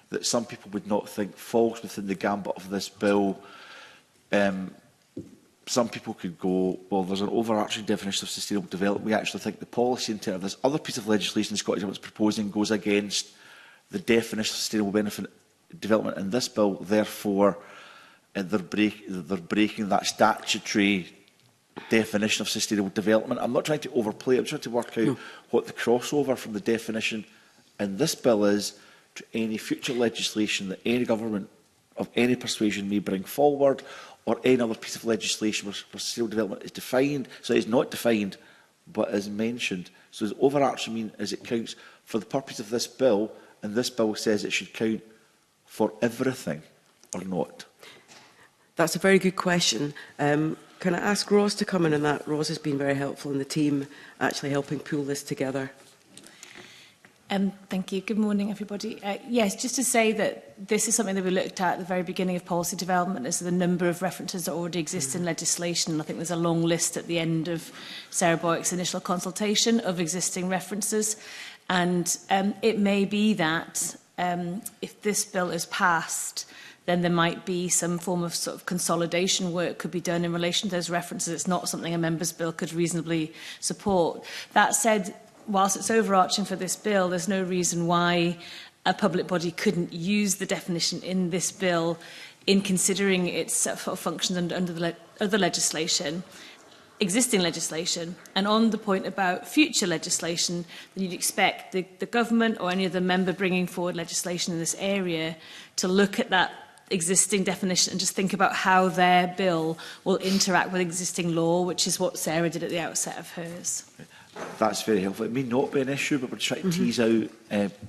that some people would not think falls within the gambit of this bill. Some people could go, well, there's an overarching definition of sustainable development. We actually think the policy in terms of this other piece of legislation the Scottish Government is proposing goes against the definition of sustainable benefit development in this bill. Therefore, they're breaking that statutory definition of sustainable development. I'm not trying to overplay it. I'm trying to work out what the crossover from the definition in this bill is to any future legislation that any government of any persuasion may bring forward, or any other piece of legislation where sustainable development is defined. So it's not defined, but is mentioned. So does overarching mean as it counts for the purpose of this bill, and this bill says it should count for everything, or not? That's a very good question. Can I ask Ros to come in on that? Ros has been very helpful in the team actually helping pull this together. Thank you. Good morning, everybody. Yes, just to say that this is something that we looked at the very beginning of policy development, as the number of references that already exist in legislation. I think there's a long list at the end of Sarah Boyack's initial consultation of existing references. And it may be that if this bill is passed, then there might be some form of sort of consolidation work could be done in relation to those references. It's not something a member's bill could reasonably support. That said, whilst it's overarching for this bill, there's no reason why a public body couldn't use the definition in this bill in considering its functions under the legislation. existing legislation. And on the point about future legislation, then you'd expect the government or any other member bringing forward legislation in this area to look at that existing definition and just think about how their bill will interact with existing law, which is what Sarah did at the outset of hers. That's very helpful. It may not be an issue, but we're trying to tease out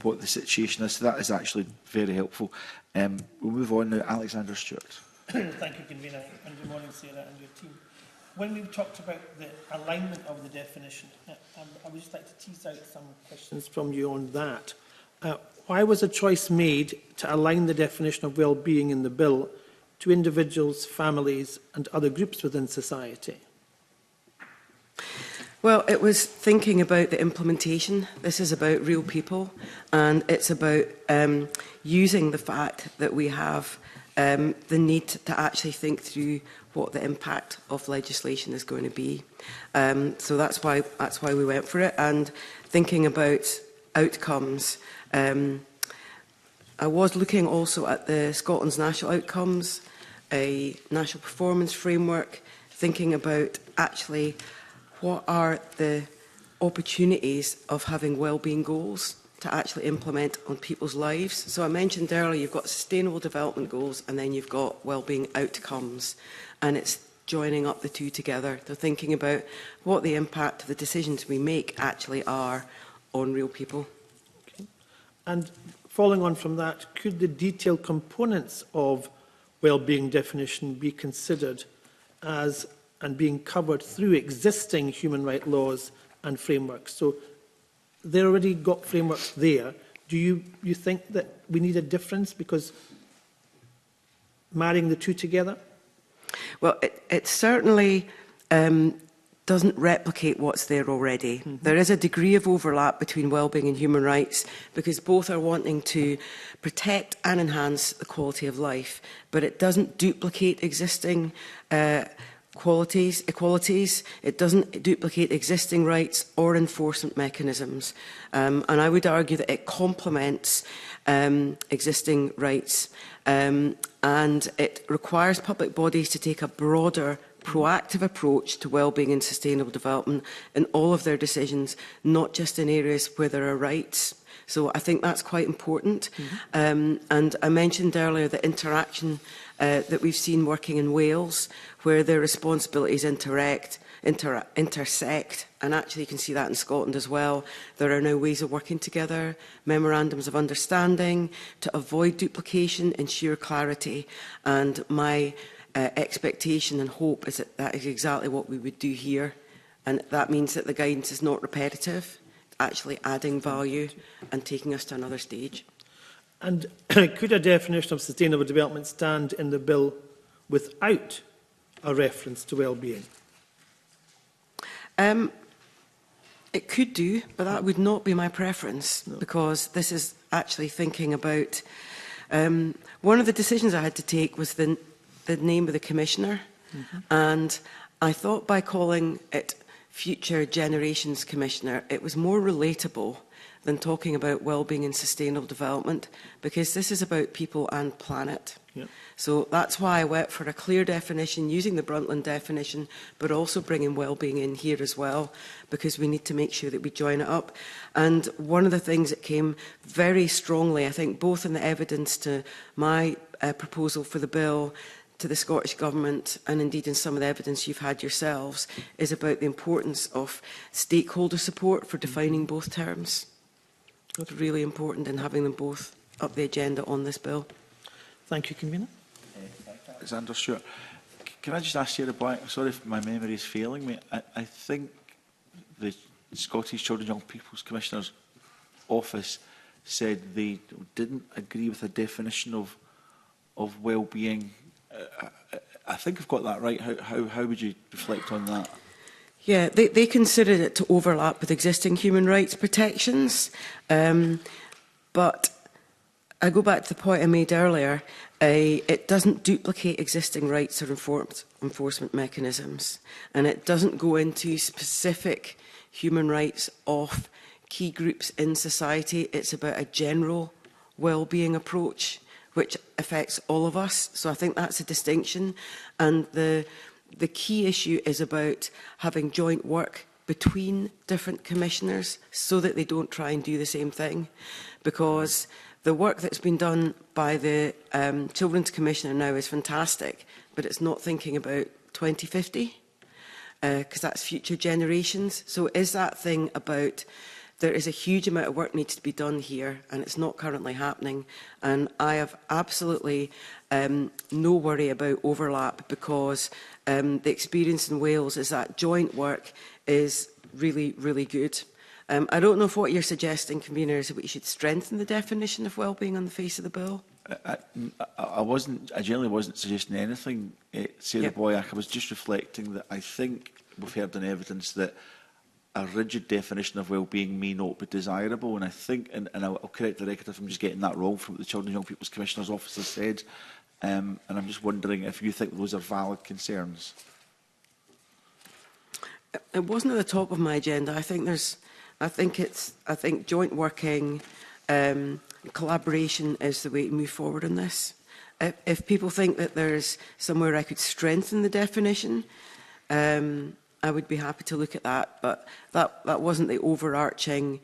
what the situation is. So that is actually very helpful. We'll move on now. Alexander Stewart. Thank you, Convener, and good morning, Sarah and your team. When we've talked about the alignment of the definition, I would just like to tease out some questions from you on that. Why was a choice made to align the definition of well-being in the bill to individuals, families and other groups within society? Well, it was thinking about the implementation. This is about real people, and it's about using the fact that we have the need to actually think through what the impact of legislation is going to be. So that's why we went for it, and thinking about outcomes. I was looking also at the Scotland's national outcomes, a national performance framework, thinking about actually what are the opportunities of having wellbeing goals to actually implement on people's lives. So I mentioned earlier you've got sustainable development goals and then you've got wellbeing outcomes, and it's joining up the two together. They're thinking about what the impact of the decisions we make actually are on real people. Okay. And following on from that, could the detailed components of wellbeing definition be considered as and being covered through existing human rights laws and frameworks? So they already got frameworks there. Do you think that we need a difference because marrying the two together? Well, it certainly doesn't replicate what's there already. Mm-hmm. There is a degree of overlap between wellbeing and human rights because both are wanting to protect and enhance the quality of life, but it doesn't duplicate existing equalities. It doesn't duplicate existing rights or enforcement mechanisms. And I would argue that it complements existing rights and it requires public bodies to take a broader, proactive approach to wellbeing and sustainable development in all of their decisions, not just in areas where there are rights. So I think that's quite important. Mm-hmm. And I mentioned earlier the interaction that we've seen working in Wales, where their responsibilities intersect, and actually you can see that in Scotland as well. There are now ways of working together, memorandums of understanding to avoid duplication, ensure clarity, and my expectation and hope is that that is exactly what we would do here, and that means that the guidance is not repetitive, actually adding value and taking us to another stage. And could a definition of sustainable development stand in the bill without a reference to well-being? It could do, but that would not be my preference, no. Because this is actually thinking about... one of the decisions I had to take was the name of the commissioner, mm-hmm. And I thought by calling it Future Generations Commissioner, it was more relatable than talking about wellbeing and sustainable development, because this is about people and planet. Yep. So that's why I went for a clear definition, using the Brundtland definition, but also bringing wellbeing in here as well, because we need to make sure that we join it up. And one of the things that came very strongly, I think, both in the evidence to my proposal for the bill, to the Scottish Government, and indeed in some of the evidence you've had yourselves, is about the importance of stakeholder support for defining both terms. It's really important in having them both up the agenda on this bill. Thank you, Convener. Alexander Stewart. Can I just ask you, I'm sorry if my memory is failing me. I think the Scottish Children and Young People's Commissioner's Office said they didn't agree with the definition of well-being. I think I've got that right. How would you reflect on that? Yeah, they considered it to overlap with existing human rights protections. But I go back to the point I made earlier. It doesn't duplicate existing rights or enforcement mechanisms. And it doesn't go into specific human rights of key groups in society. It's about a general well-being approach, which affects all of us. So I think that's a distinction. And the the key issue is about having joint work between different commissioners so that they don't try and do the same thing. Because the work that's been done by the Children's Commissioner now is fantastic, but it's not thinking about 2050, because that's future generations. So is that thing about there is a huge amount of work needs to be done here, and it's not currently happening. And I have absolutely no worry about overlap, because the experience in Wales is that joint work is really, really good. I don't know if what you're suggesting, Convener, is that we should strengthen the definition of wellbeing on the face of the bill. I generally wasn't suggesting anything, Sarah Boyack. I was just reflecting that I think we've heard in evidence that a rigid definition of well-being may not be desirable, and I think, and I'll correct the record if I'm just getting that wrong from what the Children and Young People's Commissioner's Office has said, and I'm just wondering if you think those are valid concerns. It wasn't at the top of my agenda. I think joint working, collaboration is the way to move forward on this. If people think that there's somewhere I could strengthen the definition, I would be happy to look at that, but that wasn't the overarching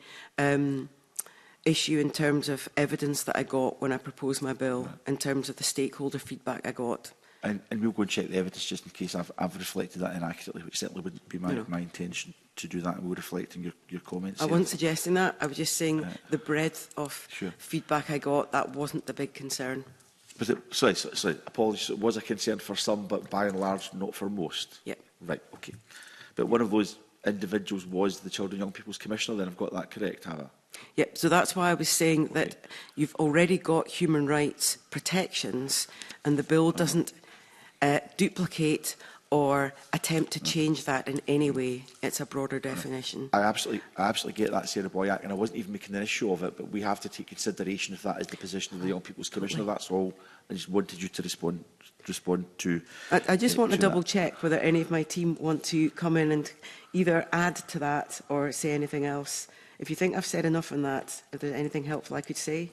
issue in terms of evidence that I got when I proposed my bill, in terms of the stakeholder feedback I got. And we'll go and check the evidence just in case I've reflected that inaccurately, which certainly wouldn't be my intention to do that. We'll reflect on your comments. I wasn't suggesting that. I was just saying the breadth of feedback I got, that wasn't the big concern. Was it, sorry, apologies. It was a concern for some, but by and large, not for most. Yep. Right, okay. But one of those individuals was the Children and Young People's Commissioner, then I've got that correct, have I? Yep, so that's why I was saying that you've already got human rights protections, and the bill doesn't duplicate or attempt to change that in any way. It's a broader definition. I absolutely get that, Sarah Boyack, and I wasn't even making an issue of it, but we have to take consideration if that is the position of the Young People's Commissioner. That's all. I just wanted you to respond to. I just want to double check whether any of my team want to come in and either add to that or say anything else. If you think I've said enough on that, if there's anything helpful I could say.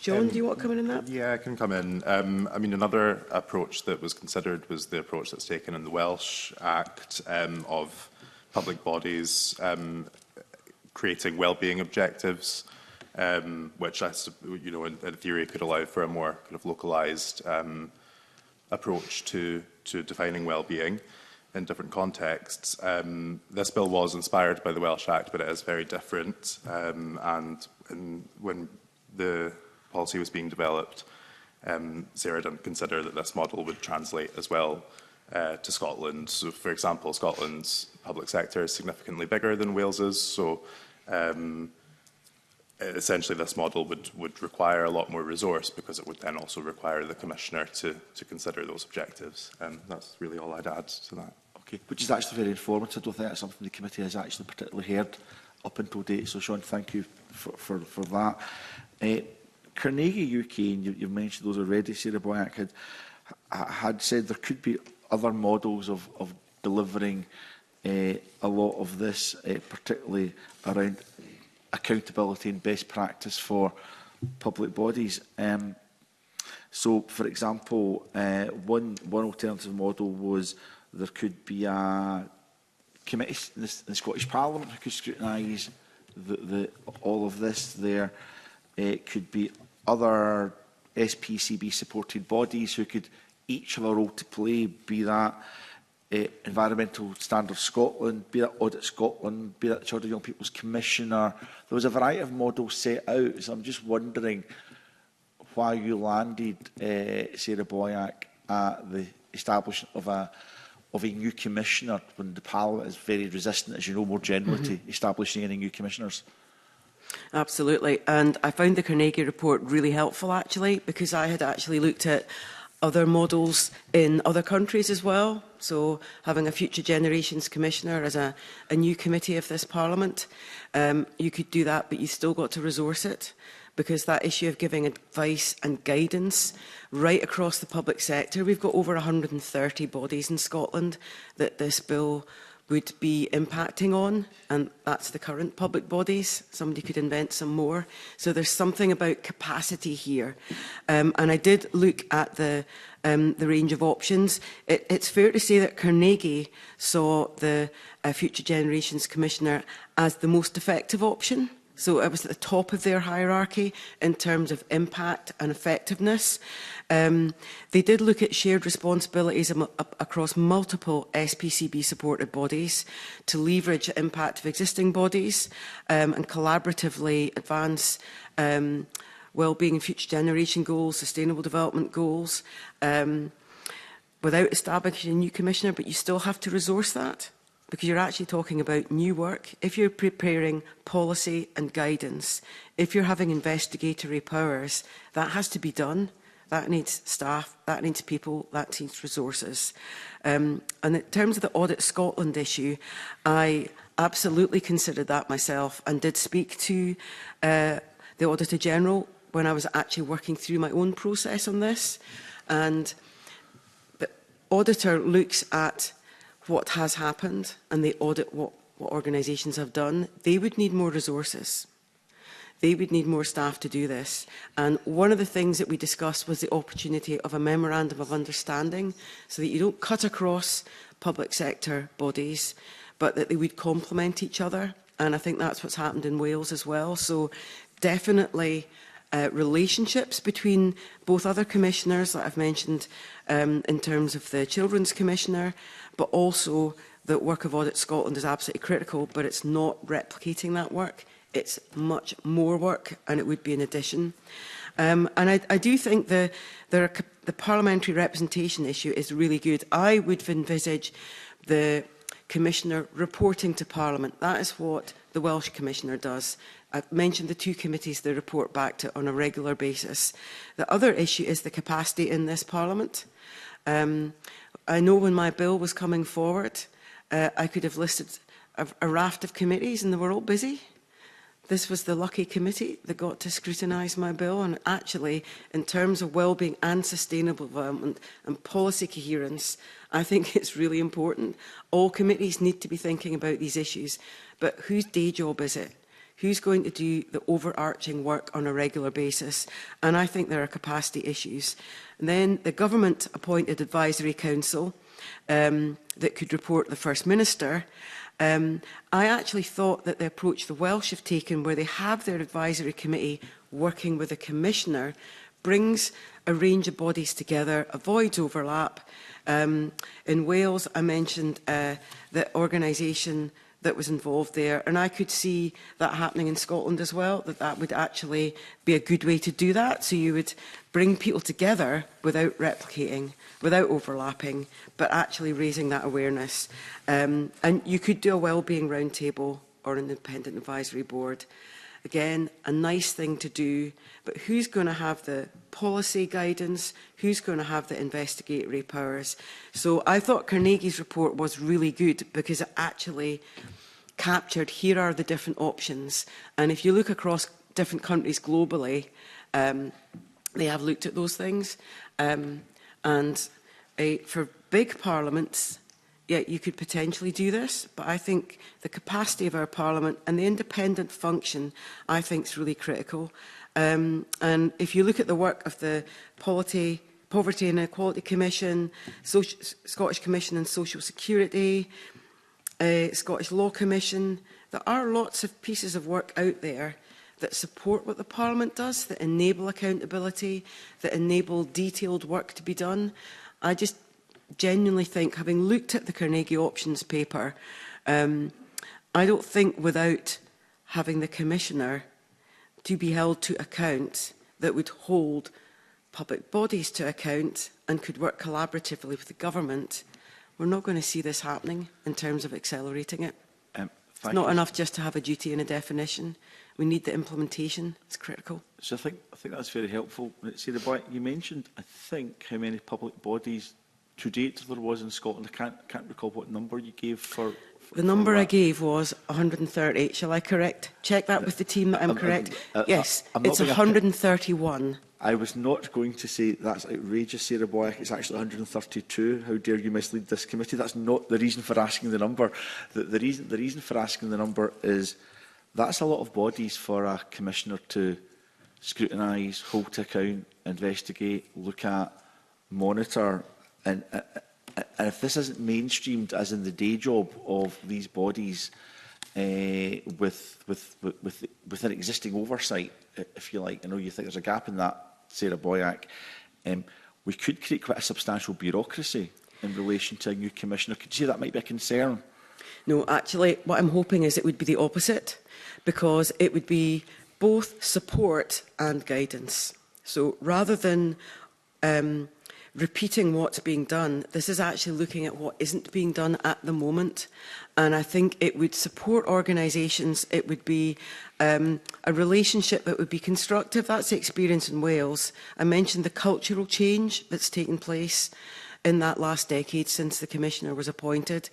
John, do you want to come in that? Yeah, I can come in. I mean, another approach that was considered was the approach that's taken in the Welsh Act of public bodies creating wellbeing objectives, which, in theory, could allow for a more kind of localised approach to defining wellbeing in different contexts. This bill was inspired by the Welsh Act, but it is very different. When the policy was being developed, Sarah didn't consider that this model would translate as well to Scotland. So, for example, Scotland's public sector is significantly bigger than Wales's, so essentially this model would require a lot more resource, because it would then also require the Commissioner to consider those objectives. That's really all I'd add to that. Okay, which is actually very informative. I don't think that's something the committee has actually particularly heard up until date. So, Sean, thank you for that. Carnegie UK, and you've mentioned those already, Sarah Boyack, had said there could be other models of delivering a lot of this, particularly around accountability and best practice for public bodies. So, for example, one alternative model was there could be a committee in the Scottish Parliament who could scrutinise all of this there. It could be other SPCB-supported bodies who could each have a role to play, be that Environmental Standards Scotland, be that Audit Scotland, be that the Children and Young People's Commissioner. There was a variety of models set out, so I'm just wondering why you landed, Sarah Boyack, at the establishment of a new commissioner when the Parliament is very resistant, as you know, more generally, to establishing any new commissioners. Absolutely, and I found the Carnegie report really helpful, actually, because I had actually looked at other models in other countries as well. So having a Future Generations Commissioner as a new committee of this Parliament, you could do that, but you still got to resource it, because that issue of giving advice and guidance right across the public sector, we've got over 130 bodies in Scotland that this bill would be impacting on, and that's the current public bodies. Somebody could invent some more. So there's something about capacity here. And I did look at the range of options. It's fair to say that Carnegie saw the Future Generations Commissioner as the most effective option. So it was at the top of their hierarchy in terms of impact and effectiveness. They did look at shared responsibilities across multiple SPCB-supported bodies to leverage the impact of existing bodies and collaboratively advance wellbeing and future generation goals, sustainable development goals, without establishing a new commissioner, but you still have to resource that, because you're actually talking about new work. If you're preparing policy and guidance, if you're having investigatory powers, that has to be done. That needs staff, that needs people, that needs resources. And in terms of the Audit Scotland issue, I absolutely considered that myself and did speak to the Auditor General when I was actually working through my own process on this. And the Auditor looks at what has happened and they audit what organisations have done. They would need more resources. They would need more staff to do this. And one of the things that we discussed was the opportunity of a memorandum of understanding so that you don't cut across public sector bodies, but that they would complement each other. And I think that's what's happened in Wales as well. So definitely relationships between both other commissioners that I've mentioned in terms of the Children's Commissioner, but also the work of Audit Scotland is absolutely critical, but it's not replicating that work. It's much more work, and it would be an addition. And I do think the parliamentary representation issue is really good. I would envisage the Commissioner reporting to Parliament. That is what the Welsh Commissioner does. I've mentioned the two committees they report back to on a regular basis. The other issue is the capacity in this Parliament. I know when my bill was coming forward, I could have listed a raft of committees and they were all busy. This was the lucky committee that got to scrutinise my bill, and actually, in terms of wellbeing and sustainable development and policy coherence, I think it's really important. All committees need to be thinking about these issues, but whose day job is it? Who's going to do the overarching work on a regular basis? And I think there are capacity issues. And then the government-appointed advisory council that could report the First Minister. I actually thought that the approach the Welsh have taken, where they have their advisory committee working with a commissioner, brings a range of bodies together, avoids overlap. In Wales, I mentioned the organisation that was involved there, and I could see that happening in Scotland as well, that would actually be a good way to do that. So you would bring people together without replicating, without overlapping, but actually raising that awareness. And you could do a wellbeing roundtable or an independent advisory board. Again, a nice thing to do, but who's going to have the policy guidance? Who's going to have the investigatory powers? So I thought Carnegie's report was really good because it actually captured, here are the different options. And if you look across different countries globally, they have looked at those things. For big parliaments, yeah, you could potentially do this, but I think the capacity of our Parliament and the independent function, I think, is really critical. And if you look at the work of the Poverty and Equality Commission, Scottish Commission on Social Security, Scottish Law Commission, there are lots of pieces of work out there that support what the Parliament does, that enable accountability, that enable detailed work to be done. I just genuinely think, having looked at the Carnegie options paper, I don't think without having the Commissioner to be held to account that would hold public bodies to account and could work collaboratively with the government, we're not going to see this happening in terms of accelerating it. It's not enough just to have a duty and a definition. We need the implementation. It's critical. So I think that's very helpful. Sarah, you mentioned, I think, how many public bodies to date there was in Scotland. I can't recall what number you gave for The number I gave was 130. Shall I check that with the team that I'm correct? Yes, it's 131. I was not going to say that's outrageous, Sarah Boyack. It's actually 132. How dare you mislead this committee? That's not the reason for asking the number. The reason for asking the number is that's a lot of bodies for a commissioner to scrutinise, hold to account, investigate, look at, monitor, and if this isn't mainstreamed as in the day job of these bodies with an existing oversight, if you like, I know you think there's a gap in that, Sarah Boyack, we could create quite a substantial bureaucracy in relation to a new commissioner. Could you say that might be a concern? No, actually, what I'm hoping is it would be the opposite, because it would be both support and guidance. So rather than repeating what's being done, this is actually looking at what isn't being done at the moment. And I think it would support organisations. It would be a relationship that would be constructive. That's the experience in Wales. I mentioned the cultural change that's taken place in that last decade since the Commissioner was appointed.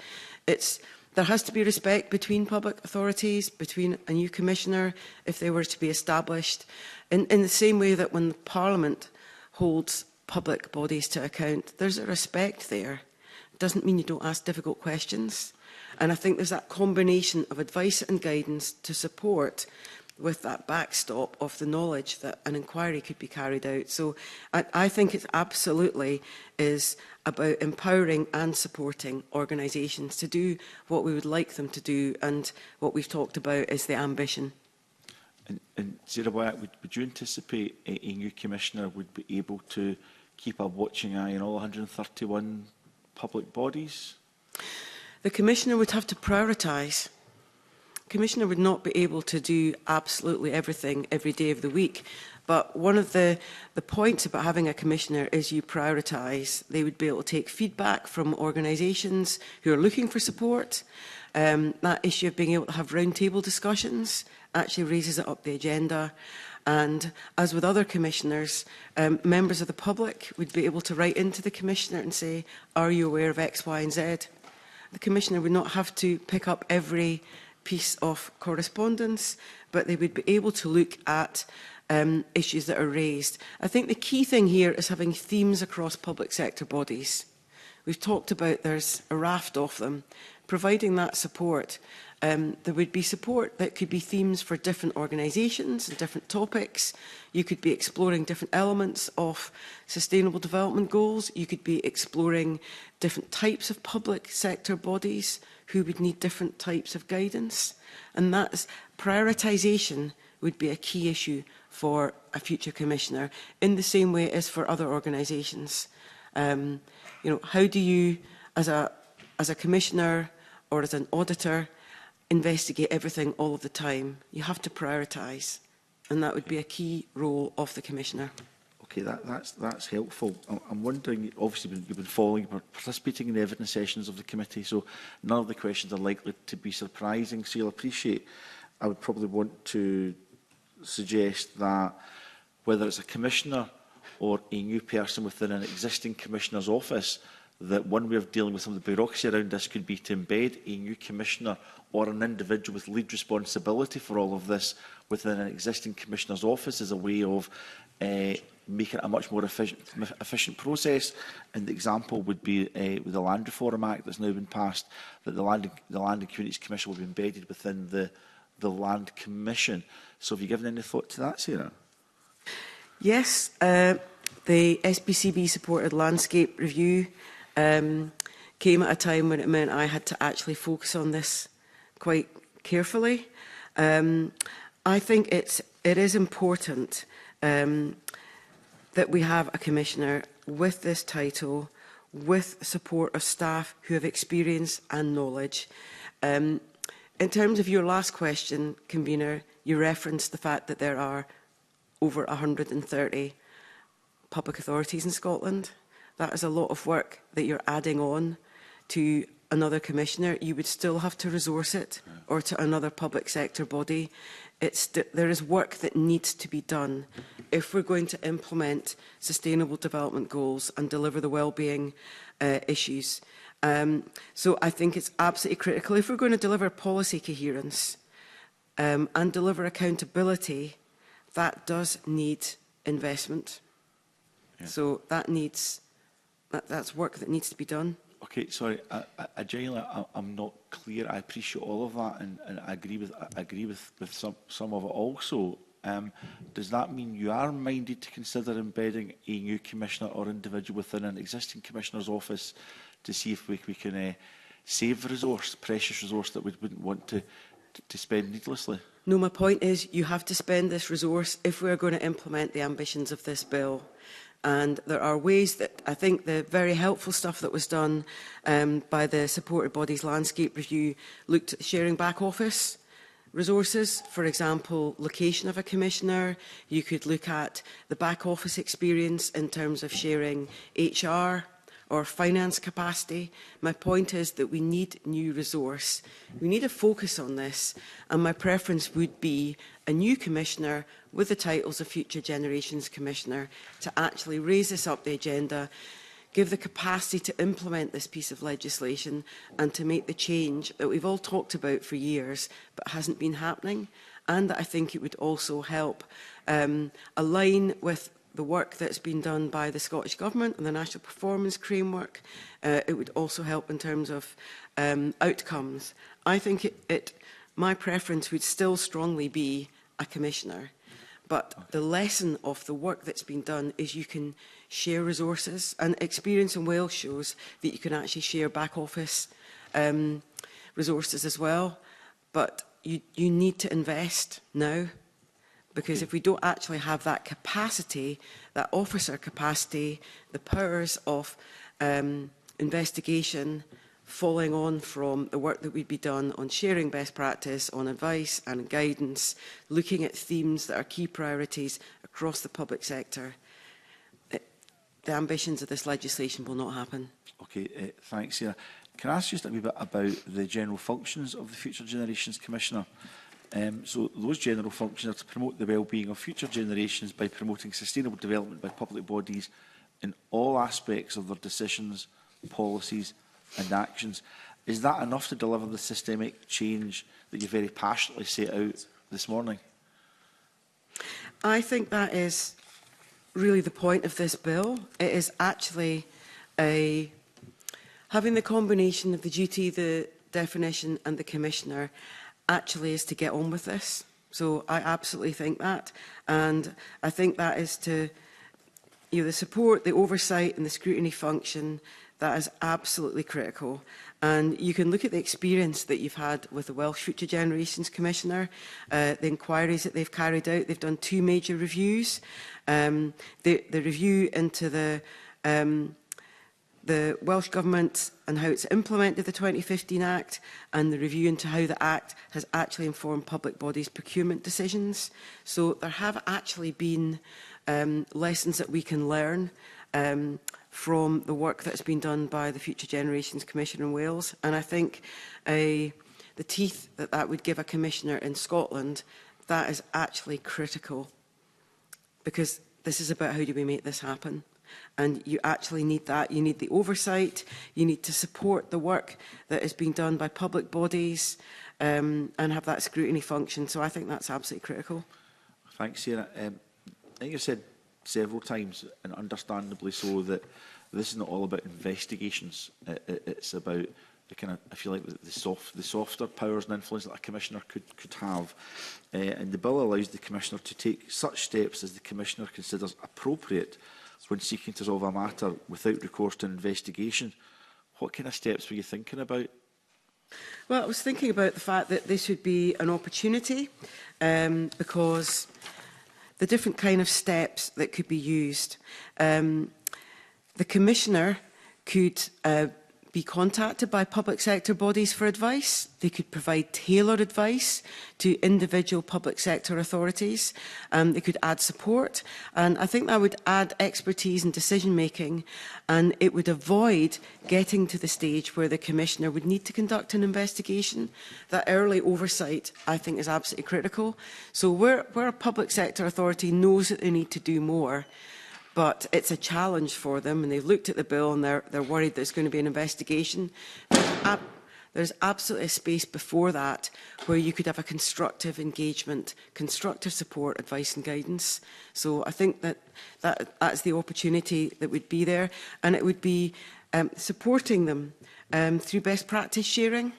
There has to be respect between public authorities, between a new Commissioner, if they were to be established, in the same way that when Parliament holds public bodies to account, there's a respect there. It doesn't mean you don't ask difficult questions. And I think there's that combination of advice and guidance to support with that backstop of the knowledge that an inquiry could be carried out. So I think it absolutely is about empowering and supporting organisations to do what we would like them to do, and what we've talked about is the ambition. And Sarah Boyack, would you anticipate a new Commissioner would be able to keep a watching eye on all 131 public bodies? The Commissioner would have to prioritise. The Commissioner would not be able to do absolutely everything every day of the week. But one of the points about having a Commissioner is you prioritise. They would be able to take feedback from organisations who are looking for support. That issue of being able to have roundtable discussions actually raises it up the agenda. And as with other commissioners, members of the public would be able to write into the Commissioner and say, are you aware of X, Y and Z? The Commissioner would not have to pick up every piece of correspondence, but they would be able to look at issues that are raised. I think the key thing here is having themes across public sector bodies. We've talked about there's a raft of them. Providing that support, there would be support that could be themes for different organisations and different topics. You could be exploring different elements of sustainable development goals. You could be exploring different types of public sector bodies who would need different types of guidance. And that's prioritisation would be a key issue for a future Commissioner, in the same way as for other organisations. You know, how do you, as a Commissioner or as an auditor, investigate everything all of the time? You have to prioritise, and that would be a key role of the Commissioner. Okay, that's helpful. I'm wondering, obviously you've been following, participating in the evidence sessions of the committee, so none of the questions are likely to be surprising, so you'll appreciate. I would probably want to suggest that whether it's a Commissioner or a new person within an existing Commissioner's office, that one way of dealing with some of the bureaucracy around this could be to embed a new Commissioner or an individual with lead responsibility for all of this within an existing Commissioner's office as a way of making it a much more efficient process. And the example would be with the Land Reform Act that's now been passed, that the Land and Communities Commission will be embedded within the Land Commission. So have you given any thought to that, Sarah? Yes, the SBCB supported landscape review came at a time when it meant I had to actually focus on this quite carefully. I think it is important that we have a Commissioner with this title, with support of staff who have experience and knowledge. In terms of your last question, Convener, you referenced the fact that there are over 130 public authorities in Scotland. That is a lot of work that you're adding on to another Commissioner. You would still have to resource it, or to another public sector body. There is work that needs to be done if we're going to implement sustainable development goals and deliver the wellbeing issues. So I think it's absolutely critical. If we're going to deliver policy coherence and deliver accountability, that does need investment. Yeah. So that's work that needs to be done. Okay, sorry, I genuinely, I'm not clear. I appreciate all of that, and I agree with some of it also. Does that mean you are minded to consider embedding a new commissioner or individual within an existing commissioner's office to see if we can save resource, precious resource that we wouldn't want to spend needlessly? No, my point is you have to spend this resource if we're going to implement the ambitions of this bill. And there are ways that I think the very helpful stuff that was done by the supported bodies landscape review looked at sharing back office resources. For example, location of a commissioner. You could look at the back office experience in terms of sharing HR or finance capacity. My point is that we need new resource. We need a focus on this, and my preference would be a new commissioner with the titles of Future Generations Commissioner to actually raise this up the agenda, give the capacity to implement this piece of legislation and to make the change that we've all talked about for years but hasn't been happening. And I think it would also help align with the work that's been done by the Scottish Government and the National Performance Framework. It would also help in terms of outcomes. I think my preference would still strongly be a commissioner. But the lesson of the work that's been done is you can share resources, and experience in Wales shows that you can actually share back office resources as well. But you need to invest now. Because if we don't actually have that capacity, that officer capacity, the powers of investigation following on from the work that would be done on sharing best practice, on advice and guidance, looking at themes that are key priorities across the public sector, the ambitions of this legislation will not happen. Okay, thanks, Sarah. Can I ask just a wee bit about the general functions of the Future Generations Commissioner? So those general functions are to promote the well-being of future generations by promoting sustainable development by public bodies in all aspects of their decisions, policies and actions. Is that enough to deliver the systemic change that you very passionately set out this morning? I think that is really the point of this bill. It is actually having the combination of the duty, the definition and the commissioner actually is to get on with this. So I absolutely think that. And I think that is to, the support, the oversight and the scrutiny function, that is absolutely critical. And you can look at the experience that you've had with the Welsh Future Generations Commissioner, the inquiries that they've carried out. They've done 2 major reviews. The review into the Welsh Government and how it's implemented the 2015 Act, and the review into how the Act has actually informed public bodies' procurement decisions. So there have actually been lessons that we can learn from the work that's been done by the Future Generations Commission in Wales. And I think the teeth that would give a commissioner in Scotland, that is actually critical, because this is about how do we make this happen. And you actually need that. You need the oversight. You need to support the work that is being done by public bodies and have that scrutiny function. So I think that's absolutely critical. Thanks, Sarah. I think you've said several times, and understandably so, that this is not all about investigations. It's about the kind of, I feel like, the softer powers and influence that a commissioner could have. And the bill allows the commissioner to take such steps as the commissioner considers appropriate when seeking to resolve a matter without recourse to an investigation. What kind of steps were you thinking about? Well, I was thinking about the fact that this would be an opportunity because the different kind of steps that could be used. The Commissioner could be contacted by public sector bodies for advice. They could provide tailored advice to individual public sector authorities. They could add support. And I think that would add expertise and decision making, and it would avoid getting to the stage where the Commissioner would need to conduct an investigation. That early oversight, I think, is absolutely critical. So where a public sector authority knows that they need to do more, but it's a challenge for them, and they've looked at the bill and they're worried there's going to be an investigation. There's absolutely a space before that where you could have a constructive engagement, constructive support, advice and guidance. So I think that's the opportunity that would be there, and it would be supporting them through best practice sharing,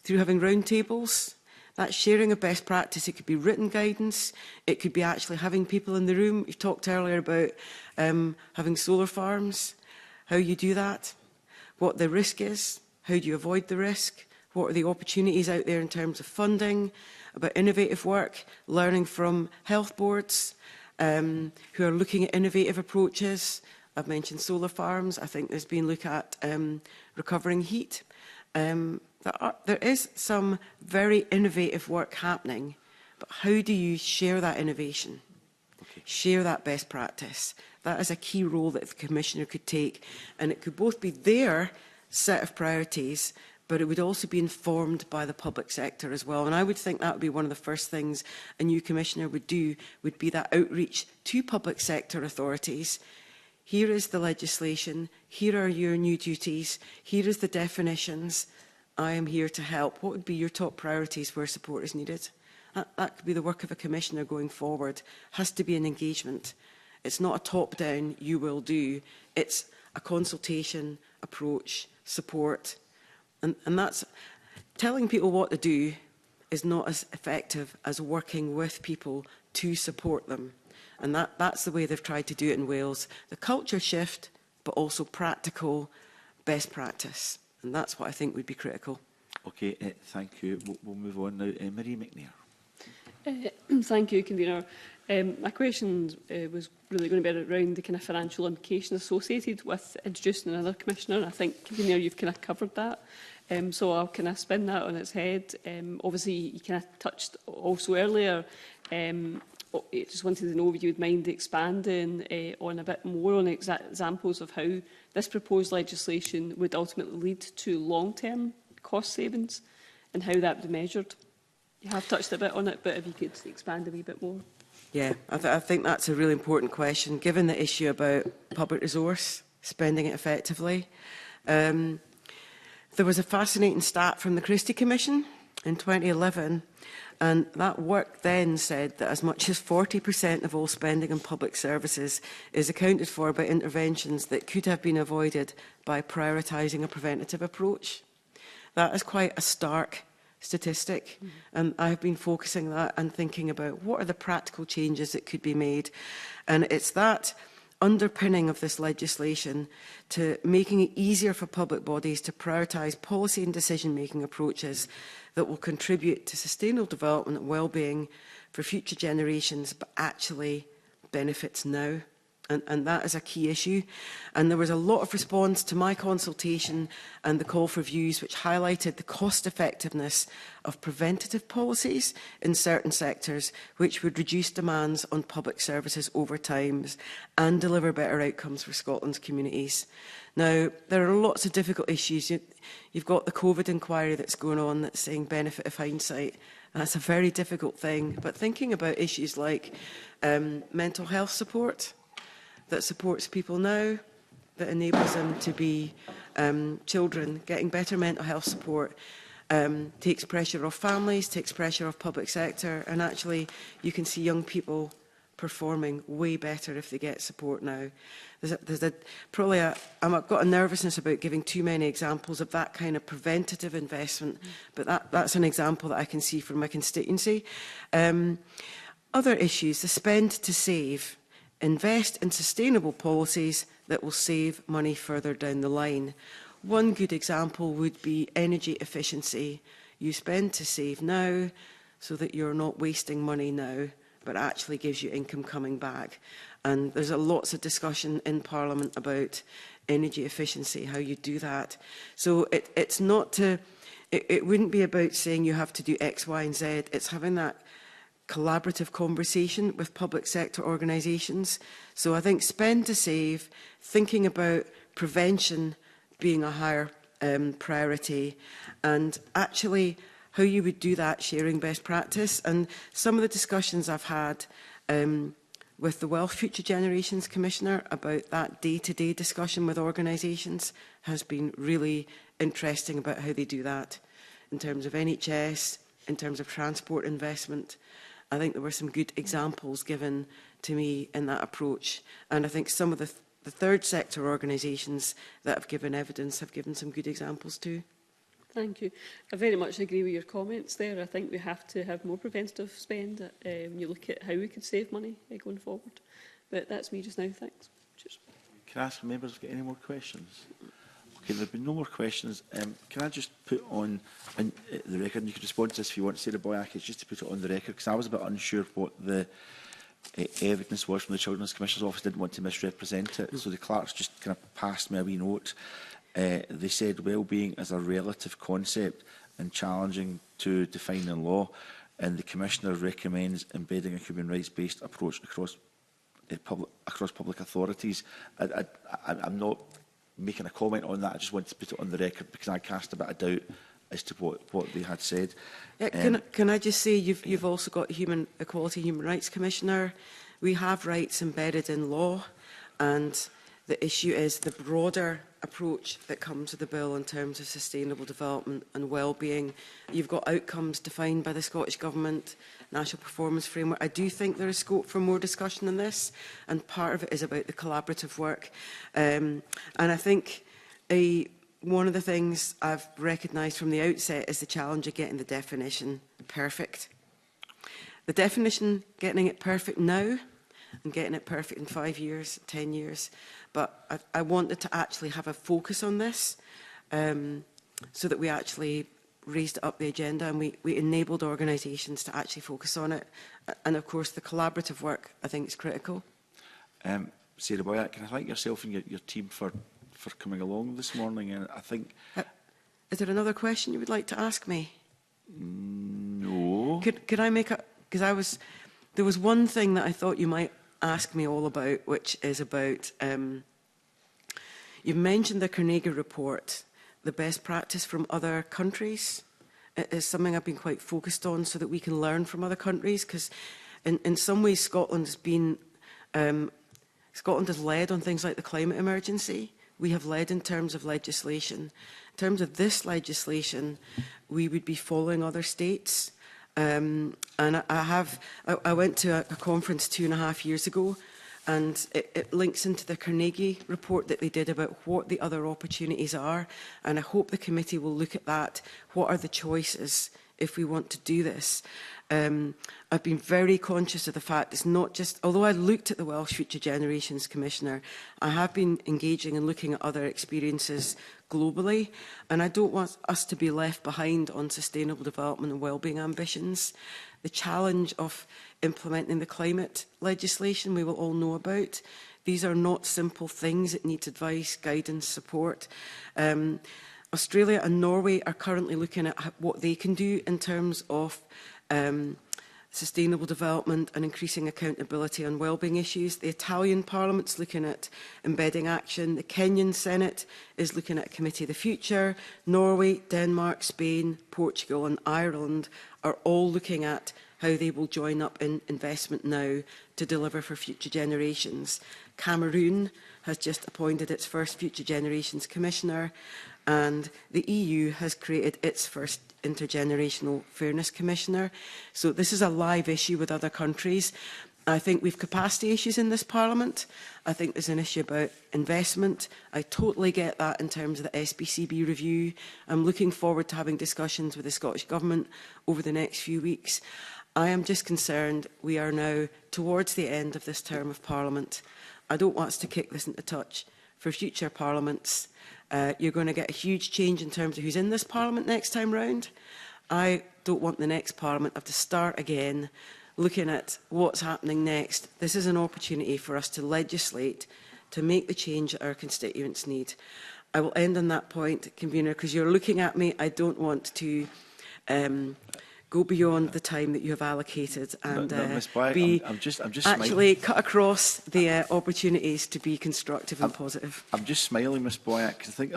through having roundtables. That sharing of best practice, it could be written guidance, it could be actually having people in the room. You talked earlier about having solar farms, how you do that, what the risk is, how do you avoid the risk, what are the opportunities out there in terms of funding, about innovative work, learning from health boards who are looking at innovative approaches. I've mentioned solar farms. I think there's been a look at recovering heat. There is some very innovative work happening, but how do you share that innovation? Share that best practice. That is a key role that the Commissioner could take, and it could both be their set of priorities, but it would also be informed by the public sector as well. And I would think that would be one of the first things a new Commissioner would do, would be that outreach to public sector authorities. Here is the legislation, here are your new duties, here is the definitions. I am here to help. What would be your top priorities where support is needed? That could be the work of a Commissioner going forward. It has to be an engagement. It's not a top-down, you will do. It's a consultation, approach, support. And that's telling people what to do is not as effective as working with people to support them. And that's the way they've tried to do it in Wales. The culture shift, but also practical best practice. And that's what I think would be critical. Okay, thank you. We'll move on now. Marie McNair. Thank you, Convener. My question was really going to be around the kind of financial implications associated with introducing another Commissioner. And I think, Convener, you've kind of covered that. So I'll kind of spin that on its head. Obviously, you kind of touched also earlier. I just wanted to know if you would mind expanding on a bit more on examples of how this proposed legislation would ultimately lead to long-term cost savings and how that would be measured. You have touched a bit on it, but if you could expand a wee bit more. Yeah, I think that's a really important question, given the issue about public resource, spending it effectively. There was a fascinating stat from the Christie Commission in 2011, and that work then said that as much as 40% of all spending on public services is accounted for by interventions that could have been avoided by prioritising a preventative approach. That is quite a stark statistic, and I have been focusing on that and thinking about what are the practical changes that could be made. And it's that underpinning of this legislation to making it easier for public bodies to prioritise policy and decision-making approaches that will contribute to sustainable development and well-being for future generations, but actually benefits now. And that is a key issue. And there was a lot of response to my consultation and the call for views which highlighted the cost effectiveness of preventative policies in certain sectors which would reduce demands on public services over time and deliver better outcomes for Scotland's communities. Now, there are lots of difficult issues. You've got the COVID inquiry that's going on that's saying benefit of hindsight. That's a very difficult thing. But thinking about issues like mental health support, that supports people now, that enables them to be children, getting better mental health support, takes pressure off families, takes pressure off public sector, and actually you can see young people performing way better if they get support now. I've got a nervousness about giving too many examples of that kind of preventative investment, but that's an example that I can see from my constituency. Other issues, the spend to save. Invest in sustainable policies that will save money further down the line. One good example would be energy efficiency. You spend to save now so that you're not wasting money now, but actually gives you income coming back. And there's lots of discussion in Parliament about energy efficiency, how you do that. So it's not to, it wouldn't be about saying you have to do X, Y, and Z. It's having that collaborative conversation with public sector organisations. So I think spend to save, thinking about prevention being a higher priority, and actually how you would do that, sharing best practice. And some of the discussions I've had with the Welsh Future Generations Commissioner about that day-to-day discussion with organisations has been really interesting about how they do that in terms of NHS, in terms of transport investment. I think there were some good examples given to me in that approach, and I think some of the third sector organisations that have given evidence have given some good examples too. Thank you. I very much agree with your comments there. I think we have to have more preventative spend when you look at how we could save money going forward. But that's me just now. Thanks. Cheers. Can I ask members if you've got any more questions? Okay, there have been no more questions. Can I just put on the record, and you can respond to this if you want, Sarah Boyack, just to put it on the record, because I was a bit unsure what the evidence was from the Children's Commissioner's Office. Didn't want to misrepresent it, so the clerks just kind of passed me a wee note. They said wellbeing is a relative concept and challenging to define in law, and the Commissioner recommends embedding a human rights-based approach across public authorities. I'm not making a comment on that. I just wanted to put it on the record because I cast a bit of doubt as to what they had said. Yeah, can I just say you've also got Equality Human Rights Commissioner. We have rights embedded in law, and the issue is the broader approach that comes with the bill in terms of sustainable development and well-being. You've got outcomes defined by the Scottish Government, National Performance Framework. I do think there is scope for more discussion on this, and part of it is about the collaborative work. And I think one of the things I've recognised from the outset is the challenge of getting the definition perfect. The definition, getting it perfect now, and getting it perfect in 5 years, 10 years. But I wanted to actually have a focus on this so that we actually raised it up the agenda and we enabled organisations to actually focus on it. And of course, the collaborative work, I think, is critical. Sarah Boyack, can I thank yourself and your team for coming along this morning? And I think... Is there another question you would like to ask me? No. Could I make a... Because there was one thing that I thought you might ask me all about, which is about, you've mentioned the Carnegie report, the best practice from other countries. It is something I've been quite focused on so that we can learn from other countries, because in some ways Scotland has led on things like the climate emergency. We have led in terms of legislation. In terms of this legislation, we would be following other states. And I went to a conference 2.5 years ago, and it links into the Carnegie report that they did about what the other opportunities are. And I hope the committee will look at that. What are the choices if we want to do this? I've been very conscious of the fact it's not just, although I looked at the Welsh Future Generations Commissioner, I have been engaging and looking at other experiences globally, and I don't want us to be left behind on sustainable development and wellbeing ambitions. The challenge of implementing the climate legislation we will all know about. These are not simple things. It needs advice, guidance, support. Australia and Norway are currently looking at what they can do in terms of sustainable development and increasing accountability on wellbeing issues. The Italian Parliament's looking at embedding action. The Kenyan Senate is looking at a Committee of the Future. Norway, Denmark, Spain, Portugal and Ireland are all looking at how they will join up in investment now to deliver for future generations. Cameroon has just appointed its first Future Generations Commissioner, and the EU has created its first Intergenerational Fairness Commissioner. So this is a live issue with other countries. I think we've capacity issues in this Parliament. I think there's an issue about investment. I totally get that in terms of the SBCB review. I'm looking forward to having discussions with the Scottish Government over the next few weeks. I am just concerned we are now towards the end of this term of Parliament. I don't want us to kick this into touch for future Parliaments. You're going to get a huge change in terms of who's in this Parliament next time round. I don't want the next Parliament to have to start again looking at what's happening next. This is an opportunity for us to legislate, to make the change that our constituents need. I will end on that point, Convener, because you're looking at me. I don't want to go beyond the time that you have allocated and Ms. Black, I'm just actually cut across the opportunities to be constructive and positive. I'm just smiling, Ms. Boyack, because I think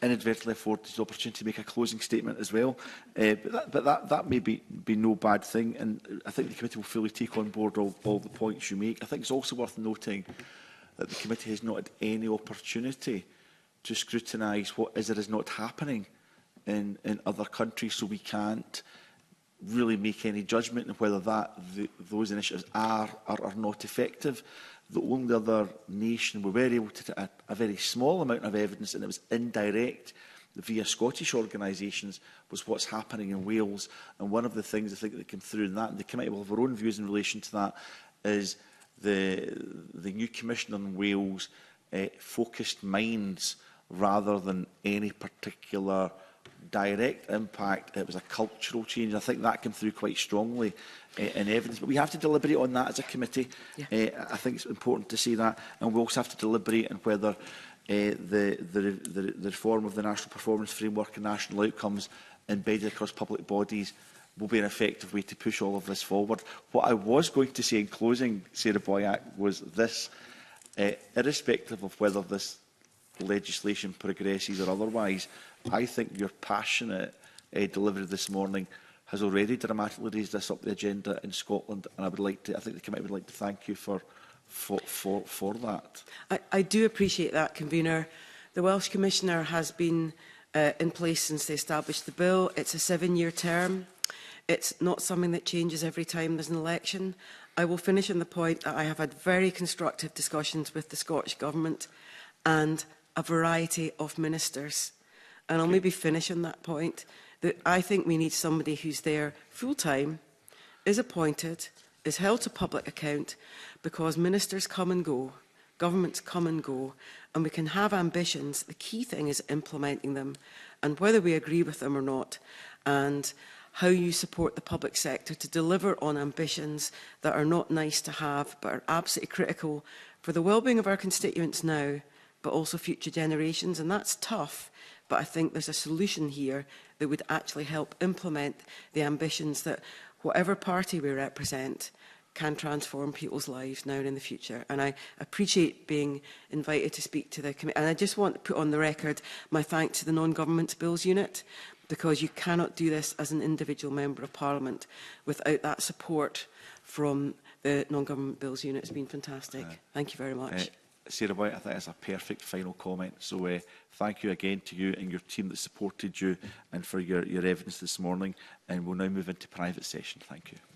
inadvertently afforded the opportunity to make a closing statement as well. But that may be no bad thing, and I think the committee will fully take on board all the points you make. I think it's also worth noting that the committee has not had any opportunity to scrutinise what is or is not happening in other countries, so we can't really make any judgment on whether those initiatives are not effective. The only other nation we were able to get a very small amount of evidence, and it was indirect via Scottish organisations, was what's happening in Wales. And one of the things I think that came through in that, and the committee will have our own views in relation to that, is the new Commissioner in Wales focused minds rather than any particular direct impact. It was a cultural change. I think that came through quite strongly in evidence. But we have to deliberate on that as a committee. Yeah. I think it's important to see that. And we also have to deliberate on whether the reform of the National Performance Framework and national outcomes embedded across public bodies will be an effective way to push all of this forward. What I was going to say in closing, Sarah Boyack, was this. Irrespective of whether this legislation progresses or otherwise, I think your passionate delivery this morning has already dramatically raised this up the agenda in Scotland, and I think the committee would like to thank you for that. I do appreciate that, Convener. The Welsh Commissioner has been in place since they established the bill. It's a 7-year term. It's not something that changes every time there's an election. I will finish on the point that I have had very constructive discussions with the Scottish Government and a variety of ministers. And I'll maybe finish on that point, that I think we need somebody who's there full-time, is appointed, is held to public account, because ministers come and go, governments come and go, and we can have ambitions. The key thing is implementing them, and whether we agree with them or not, and how you support the public sector to deliver on ambitions that are not nice to have, but are absolutely critical for the well-being of our constituents now, but also future generations. And that's tough, but I think there's a solution here that would actually help implement the ambitions that whatever party we represent can transform people's lives now and in the future. And I appreciate being invited to speak to the committee. And I just want to put on the record my thanks to the Non-Government Bills Unit, because you cannot do this as an individual Member of Parliament without that support from the Non-Government Bills Unit. It's been fantastic. Thank you very much. Sarah White, I think that's a perfect final comment. So thank you again to you and your team that supported you and for your evidence this morning. And we'll now move into private session. Thank you.